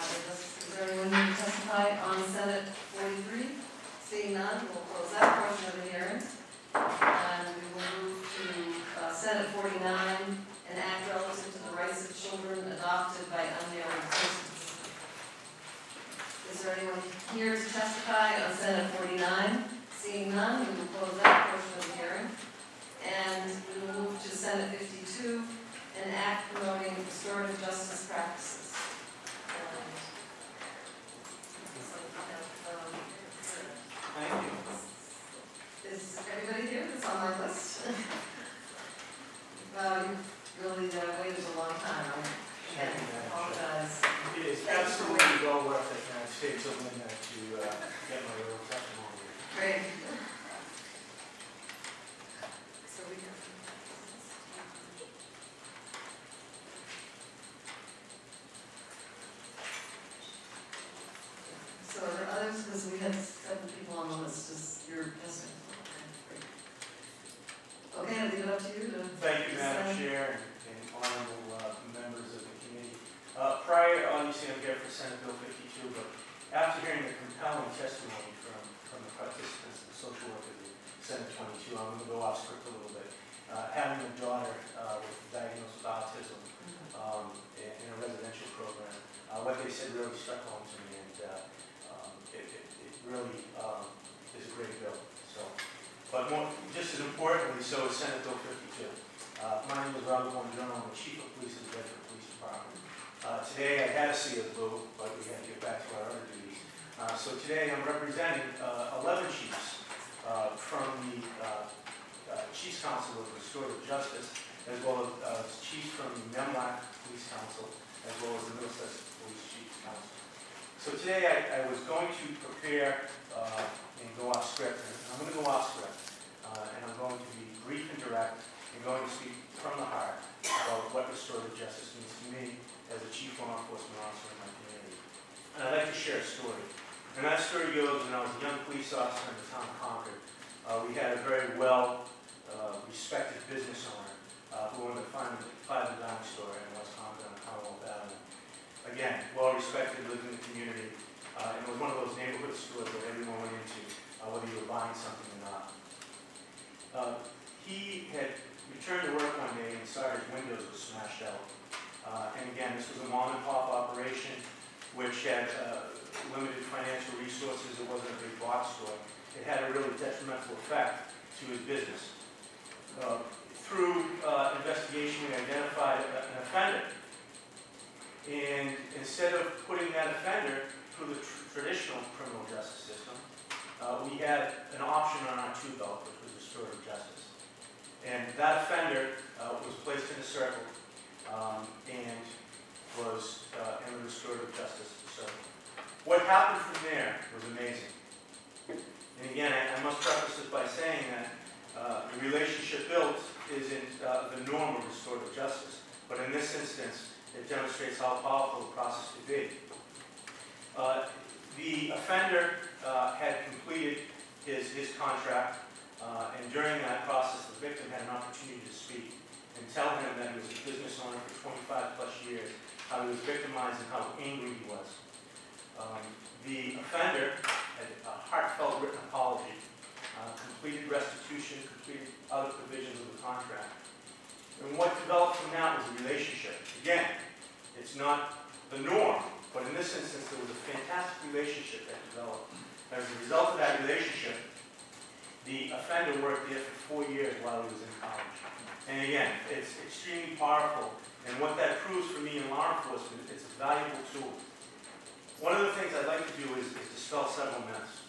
Is there anyone here to testify on Senate 43? Seeing none, we'll close that portion of the hearing. And we will move to Senate 49, an act relative to the rights of children adopted by unmarried persons. Is there anyone here to testify on Senate 49? Seeing none, we will close that portion of the hearing. And we will move to Senate 52, an act promoting restorative justice practices. Thank you. Is everybody here that's on my list? You really waited a long time. I apologize. It is absolutely well worth it, and it takes a minute to get my real testimony. Great. So we have. So are there others? Because we had 7 people on the list. Is your testing? Okay, I'll leave it up to you to. Thank you, Madam Chair, and honorable members of the committee. Prior, obviously, I'm here for Senate Bill 52, but after hearing the compelling testimony from the participants, the social workers in Senate 22, I'm going to go off script a little bit. Having a daughter diagnosed with autism in a residential program, what they said really struck home to me, and it really is a great bill. But just as importantly, so is Senate Bill 52. My name is Robert Bongiorno. I'm the Chief of Police of the Bedford Police Department. Today I had a see of blue, but we got to get back to our other duties. So today I'm representing 11 chiefs from the Chiefs Council of Restorative Justice, as well as chiefs from the Memlock Police Council, as well as the Middlesex Police Chiefs Council. So today I was going to prepare and go off script, and I'm going to go off script, and I'm going to be brief and direct, and going to speak from the heart about what restorative justice means to me as a chief law enforcement officer in my community. And I'd like to share a story. And that story goes when I was a young police officer in the town of Concord. We had a very well-respected business owner who owned a fine and dime store in West Concord on Commonwealth Avenue. Again, well-respected, lived in the community, and it was one of those neighborhood stores that everyone went into, whether you were buying something or not. He had returned to work one day and saw his windows were smashed out. And again, this was a mom and pop operation which had limited financial resources. It wasn't a big box store. It had a really detrimental effect to his business. Through investigation, we identified an offender. And instead of putting that offender through the traditional criminal justice system, we had an option on our tool belt, which was restorative justice. And that offender was placed in a circle and was in the restorative justice circle. What happened from there was amazing. And again, I must preface this by saying that the relationship built isn't the norm of restorative justice, but in this instance, it demonstrates how powerful the process could be. The offender had completed his contract, and during that process, the victim had an opportunity to speak and tell him that he was a business owner for 25 plus years, how he was victimized and how angry he was. The offender had a heartfelt written apology, completed restitution, completed other provisions of the contract. And what developed from that was a relationship. Again, it's not the norm, but in this instance, there was a fantastic relationship that developed. As a result of that relationship, the offender worked there for 4 years while he was in college. And again, it's extremely powerful. And what that proves for me in law enforcement, it's a valuable tool. One of the things I'd like to do is dispel several myths.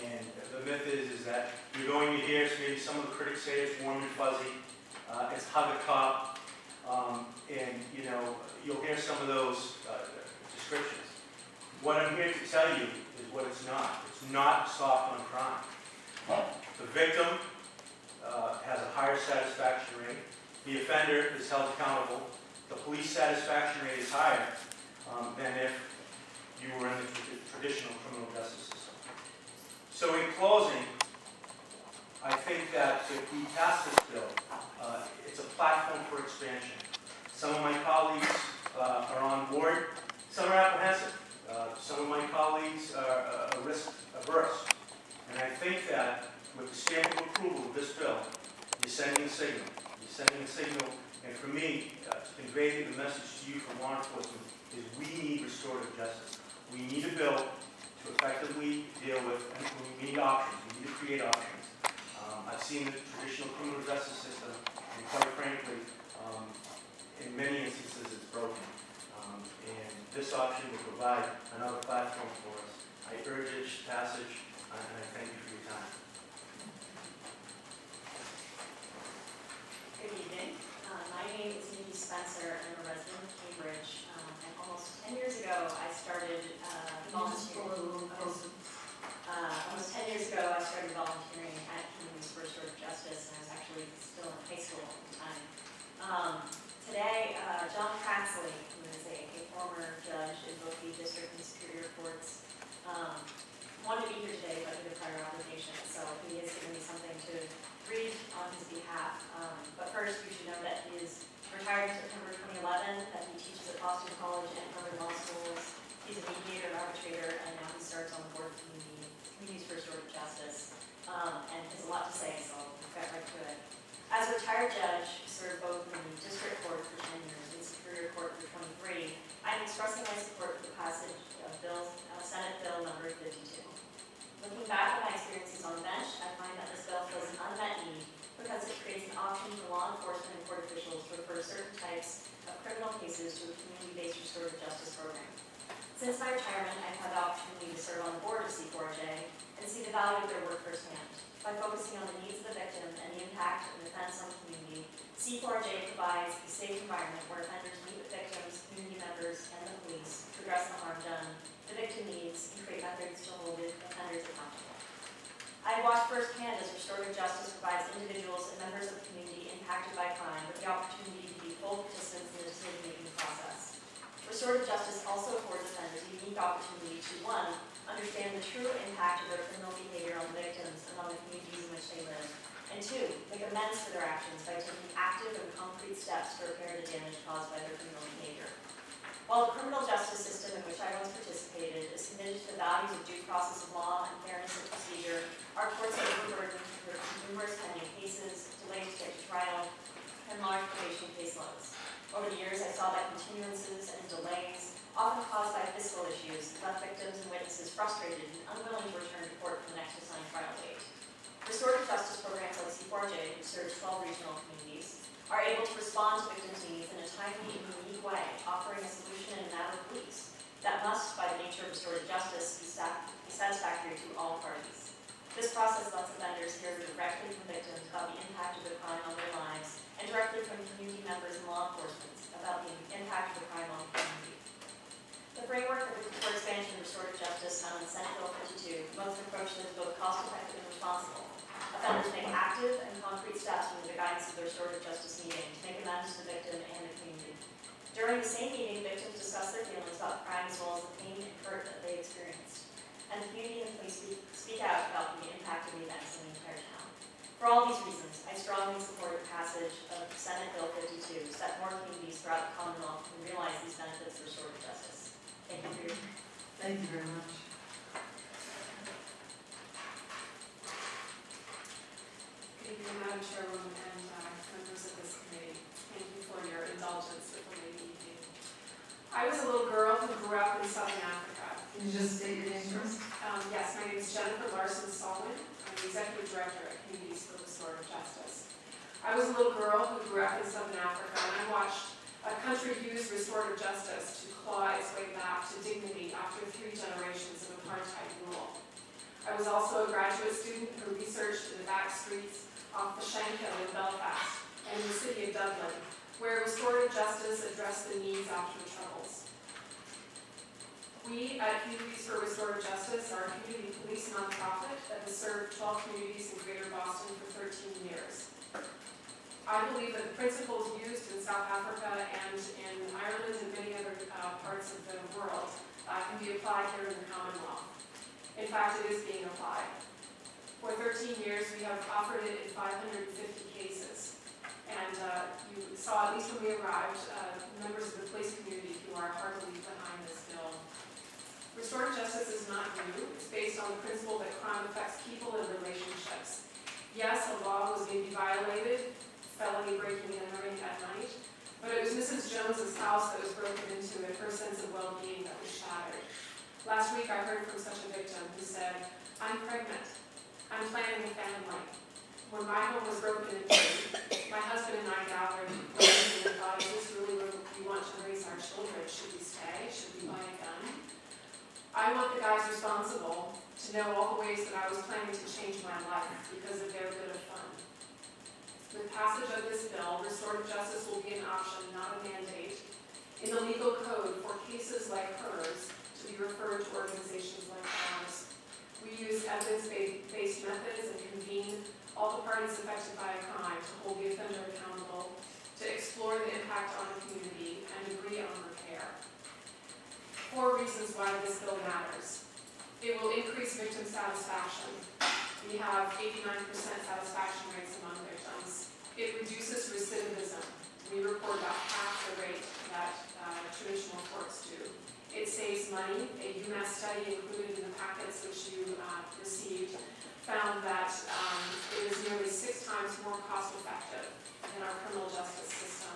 And the myth is that you're going to hear maybe some of the critics say it's warm and fuzzy, it's hug a cop, and you know, you'll hear some of those descriptions. What I'm here to tell you is what it's not. It's not soft on crime. The victim has a higher satisfaction rate. The offender is held accountable. The police satisfaction rate is higher than if you were in the traditional criminal justice system. So in closing, I think that if we pass this bill, it's a platform for expansion. Some of my colleagues are on board. Some are apprehensive. Some of my colleagues are risk averse. And I think that with the stamp of approval of this bill, you're sending a signal. You're sending a signal, and for me, to convey the message to you from law enforcement is we need restorative justice. We need a bill to effectively deal with, and we need options. We need to create options. I've seen the traditional criminal justice system, and quite frankly, in many instances it's broken. And this option will provide another platform for us. I urge its passage, and I thank you for your time. Good evening. My name is Nikki Spencer, and I'm a resident of Cambridge. And almost 10 years ago, I started volunteering. Almost 10 years ago, I started volunteering at Communities for Restorative Justice, and I was actually still in high school at the time. Today, John Craxley, who is a former judge in both the district and superior courts, wanted to be here today, but due to prior obligation, so he has given me something to read on his behalf. But first, you should know that he is retired in September 2011, that he teaches at Boston College and Harvard Law Schools. He's a mediator, arbitrator, and now he serves on the board of Communities for Restorative Justice, and has a lot to say, so I'll get right to it. As a retired judge, served both in the district court for 10 years and superior court for 23, I'm expressing my support for the passage of Senate Bill number 52. Looking back at my experiences on the bench, I find that this bill fills an unmet need because it creates an option for law enforcement and court officials to refer certain types of criminal cases to a community-based restorative justice program. Since my retirement, I've had the opportunity to serve on the board of C4J and see the value of their work firsthand. By focusing on the needs of the victim and the impact of defense on the community, C4J provides a safe environment where offenders meet with victims, community members, and the police to address the harm done, the victim needs, and create methods to hold offenders accountable. I have watched firsthand as restorative justice provides individuals and members of the community impacted by crime with the opportunity to be full participants in the decision-making process. Restorative justice also affords offenders a unique opportunity to, 1, understand the true impact of their criminal behavior on the victims and on the communities in which they live, and 2, make amends for their actions by taking active and concrete steps to repair the damage caused by their criminal behavior. While the criminal justice system in which I once participated is committed to the values of due process of law and fairness of procedure, our courts are overburdened with numerous pending cases, delays to get to trial, Over the years, I saw that continuances and delays, often caused by fiscal issues, left victims and witnesses frustrated and unwilling to return to court for the next assigned trial date. Restorative justice programs like C4J, which serves 12 regional communities, are able to respond to victims' needs in a timely and unique way, offering a solution in a matter of weeks that must, by the nature of restorative justice, be satisfactory to all parties. This process lets offenders hear directly from victims about the impact of the crime on their lives and directly from community members and law enforcement about the impact of the crime on the community. The framework for expansion of restorative justice found in Senate Bill 52 promotes an approach that is both cost-effective and responsible. Offenders make active and concrete steps under the guidance of the restorative justice meeting to make amends to the victim and the community. During the same meeting, victims discuss their feelings about the crime as well as the pain and hurt that they experienced. And the community and the police speak out about the impact of the events in the entire town. For all these reasons, I strongly support the passage of Senate Bill 52 so that more communities throughout the Commonwealth can realize these benefits of restorative justice. Thank you for your time. Thank you very much. Good evening, Madam Chairwoman and members of this committee. Thank you for your indulgence with the late evening. I was a little girl who grew up in Southern Africa. Can you just state your name first? Yes, my name is Jennifer Larson Solomon. I'm the Executive Director at Communities for Restorative Justice. I was a little girl who grew up in Southern Africa, and I watched a country use restorative justice to claw its way back to dignity after 3 generations of apartheid rule. I was also a graduate student who researched in the back streets off the Shankill in Belfast and in the city of Dublin, where restorative justice addressed the needs after the Troubles. We at Communities for Restorative Justice are a community police nonprofit that has served 12 communities in Greater Boston for 13 years. I believe that the principles used in South Africa and in Ireland and many other parts of the world can be applied here in the Commonwealth. In fact, it is being applied. For 13 years, we have offered it in 550 cases. And you saw, at least when we arrived, members of the police community who are heartily behind this bill. Restorative justice is not new. It's based on the principle that crime affects people and relationships. Yes, a law was maybe violated, felony breaking and entering at night, but it was Mrs. Jones's house that was broken into and her sense of well-being that was shattered. Last week I heard from such a victim who said, "I'm pregnant. I'm planning a family. When my home was broken into, my husband and I gathered and thought, is this really where we want to raise our children? Should we stay? Should we buy a gun?" I want the guys responsible to know all the ways that I was planning to change my life because of their bit of fun. With passage of this bill, restorative justice will be an option, not a mandate, in the legal code for cases like hers to be referred to organizations like ours. We use evidence-based methods and convene all the parties affected by a crime to hold the offender accountable, to explore the impact on the community, and agree on repair. 4 reasons why this bill matters. It will increase victim satisfaction. We have 89% satisfaction rates among victims. It reduces recidivism. We report about half the rate that traditional courts do. It saves money. A UMass study included in the packets which you received found that it is nearly 6 times more cost effective than our criminal justice system.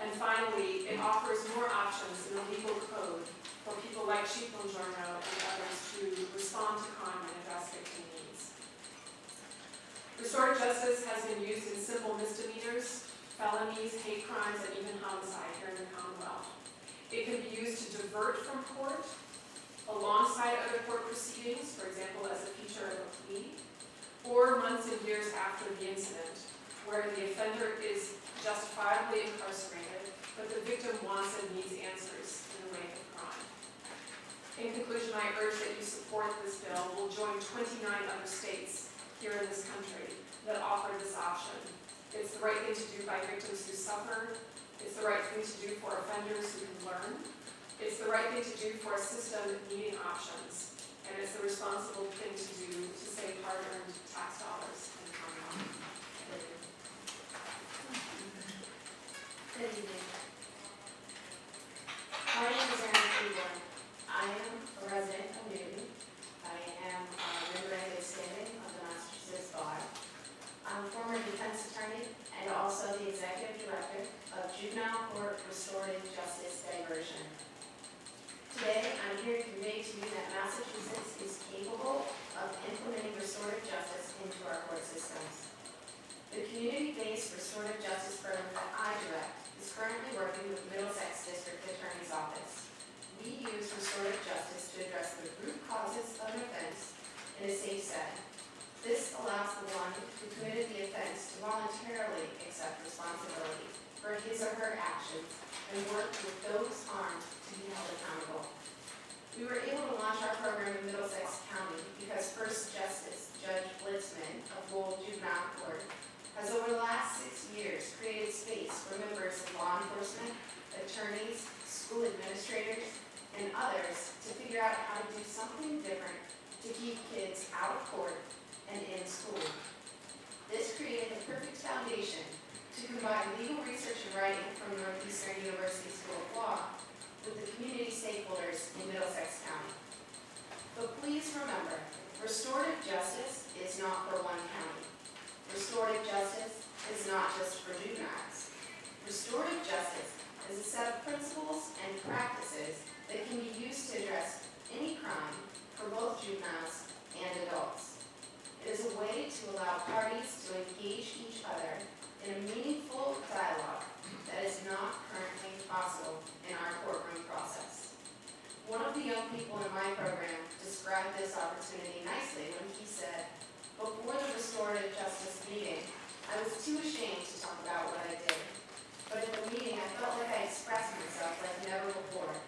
And finally, it offers more options in the legal code for people like Chief Bongiorno and others to respond to crime and address victim needs. Restorative justice has been used in simple misdemeanors, felonies, hate crimes, and even homicide here in the Commonwealth. It can be used to divert from court, alongside other court proceedings, for example, as a feature of a plea, or months and years after the incident, where the offender is justifiably incarcerated, but the victim wants and needs answers in the wake of crime. In conclusion, I urge that you support this bill. We'll join 29 other states here in this country that offer this option. It's the right thing to do by victims who suffer. It's the right thing to do for offenders who can learn. It's the right thing to do for a system needing options. And it's the responsible thing to do to save hard-earned tax dollars in the Commonwealth. Thank you. Good evening. My name is Erin Cleveland. I am a resident of Newton. I am a member in good standing of the Massachusetts Bar. I'm a former defense attorney and also the executive director of Juvenile Court restorative justice diversion. Today, I'm here to convey to you that Massachusetts is capable of implementing restorative justice into our court systems. The community-based restorative justice program that I direct is currently working with Middlesex District Attorney's Office. We use restorative justice to address the root causes of an offense in a safe setting. This allows the one who committed the offense to voluntarily accept responsibility for his or her actions and work with those harmed to be held accountable. We were able to launch our program in Middlesex County because First Justice Judge Blitzman of Lowell Juvenile Court has over the last 6 years created space for members of law enforcement, attorneys, school administrators, and others to figure out how to do something different to keep kids out of court and in school. This created the perfect foundation to combine legal research and writing from Northeastern University School of Law with the community stakeholders in Middlesex County. But please remember, restorative justice is not for one county. Restorative justice is not just for juveniles. Restorative justice is a set of principles and practices that can be used to address any crime for both juveniles and adults. It is a way to allow parties to engage each other in a meaningful dialogue that is not currently possible in our courtroom process. One of the young people in my program described this opportunity nicely when he said, "Before the restorative justice meeting, I was too ashamed to talk about what I did. But at the meeting, I felt like I expressed myself like never before.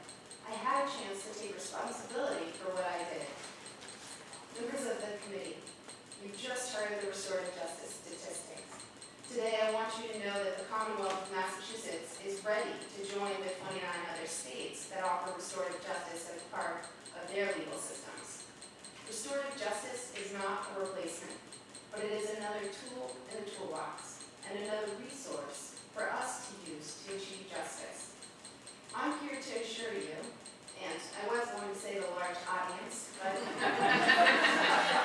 I had a chance to take responsibility for what I did." Members of the committee, you've just heard the restorative justice statistics. Today, I want you to know that the Commonwealth of Massachusetts is ready to join with 29 other states that offer restorative justice as part of their legal systems. Restorative justice is not a replacement, but it is another tool in the toolbox and another resource for us to use to achieve justice. I'm here to assure you, and I was going to say the large audience, but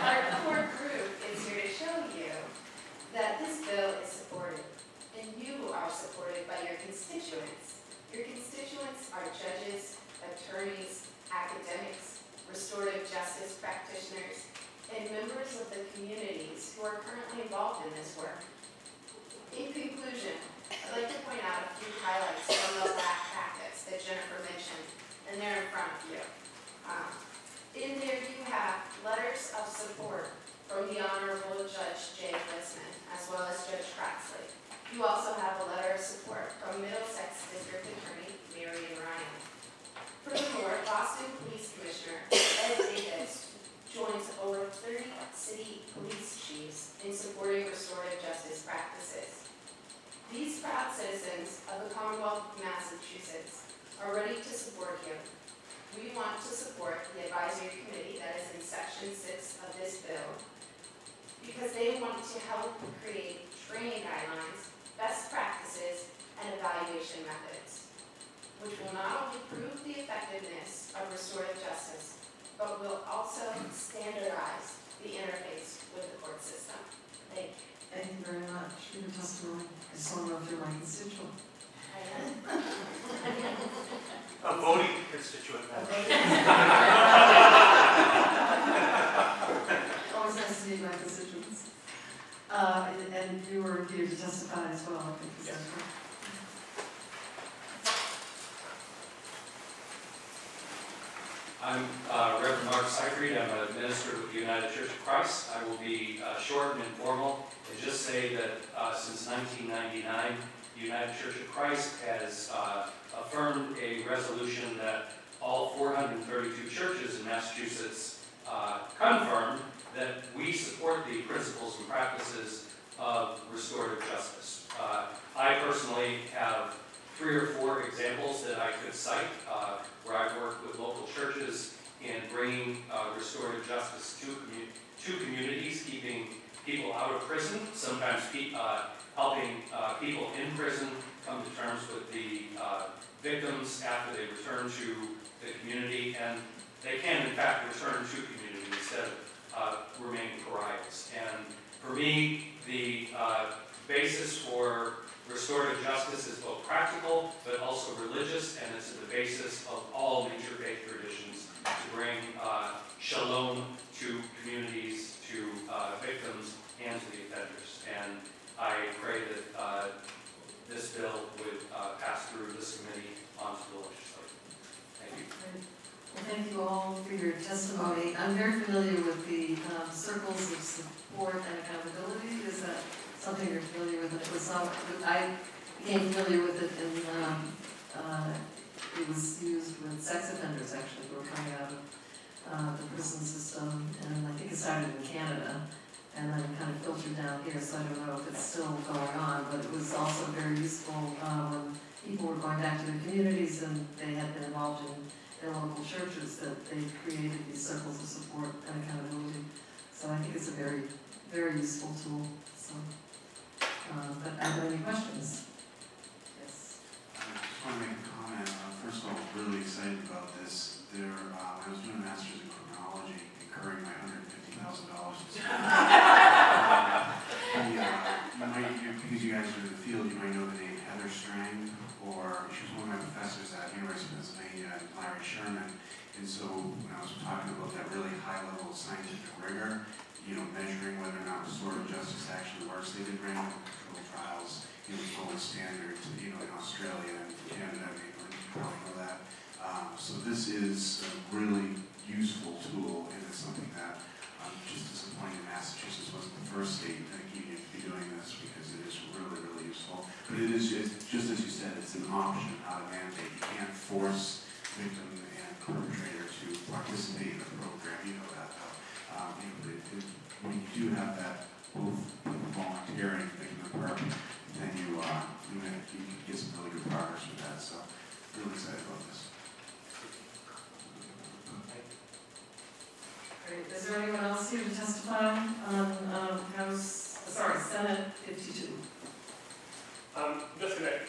our core group is here to show you that this bill is supported, and you are supported by your constituents. Your constituents are judges, attorneys, academics, restorative justice practitioners, and members of the communities who are currently involved in this work. In conclusion, I'd like to point out a few highlights from the last packets that Jennifer mentioned, and they're in front of you. In there you have letters of support from the Honorable Judge Jay Blitzman, as well as Judge Cratsley. You also have a letter of support from Middlesex District Attorney Marion Ryan. Furthermore, Boston Police Commissioner Ed Davis joins over 30 city police chiefs in supporting restorative justice practices. These proud citizens of the Commonwealth of Massachusetts are ready to support you. We want to support the advisory committee that is in section 6 of this bill because they want to help create training guidelines, best practices, and evaluation methods, which will not only prove the effectiveness of restorative justice, but will also standardize the interface with the court system. Thank you. Thank you very much for your testimony. I just want to know if you're my constituent. A voting constituent. Always nice to meet my constituents. And you were here to testify as well, I think. Is that correct? I'm Reverend Mark Seifried. I'm a minister with the United Church of Christ. I will be short and informal and just say that since 1999, the United Church of Christ has affirmed a resolution that all 432 churches in Massachusetts confirmed that we support the principles and practices of restorative justice. I personally have 3 or 4 examples that I could cite where I've worked with local churches in bringing restorative justice to communities, keeping people out of prison, sometimes helping people in prison come to terms with the victims after they return to the community, and they can in fact return to community instead of remaining pariahs. And for me, the basis for restorative justice is both practical but also religious, and it's at the basis of all major faith traditions to bring shalom to communities, to victims, and to the offenders. And I pray that this bill would pass through this committee onto the legislature. Thank you. Well, thank you all for your testimony. I'm very familiar with the circles of support and accountability. Is that something you're familiar with? It was I became familiar with it in it was used with sex offenders actually who were coming out of the prison system, and I think it started in Canada and then kind of filtered down here, so I don't know if it's still going on, but it was also very useful when people were going back to their communities and they had been involved in their local churches, that they created these circles of support and accountability. So I think it's a very, very useful tool. So, but are there any questions? Yes. I just want to make a comment. First of all, really excited about this. When I was doing a master's in criminology, incurring my $150,000. Because you guys are in the field, you might know the name Heather Strang, or she was one of my professors at University of Pennsylvania, and Larry Sherman. And so when I was talking about that really high level of scientific rigor, measuring whether or not restorative justice actually works, they did random control trials, gold standard, in Australia and Canada and England, you probably know that. So this is a really useful tool, and it's something that I'm just disappointed Massachusetts wasn't the first state in the union to be doing this, because it is really, really useful. But it is just as you said, it's an option, not a mandate. You can't force victim and perpetrator to participate in the program. You know that, though. When you do have that both volunteering victim and perp, then you can get some really good progress with that. So really excited about this. Great. Is there anyone else here to testify on Senate 52? I'm just going to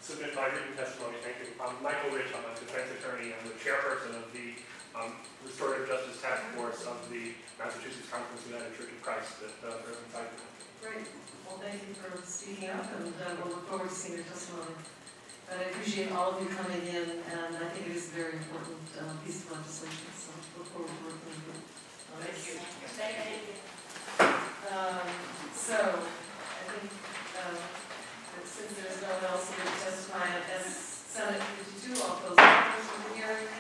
submit my written testimony. Thank you. I'm Michael Rich. I'm a defense attorney. I'm the chairperson of the Restorative Justice Task Force of the Massachusetts Conference United Church of Christ that represents Idaho. Great. Well, thank you for speaking up, and we'll look forward to seeing your testimony. But I appreciate all of you coming in, and I think it is a very important piece of legislation, so look forward to working with you. Thank you. So, I think that since there's no one else here to testify on Senate 52, I'll close the portion of the hearing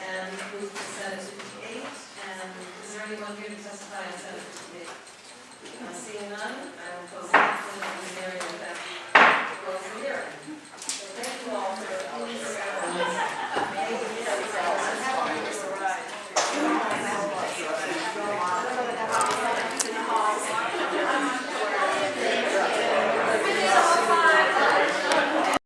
and move to Senate 58. And is there anyone here to testify on Senate 58? Seeing none, I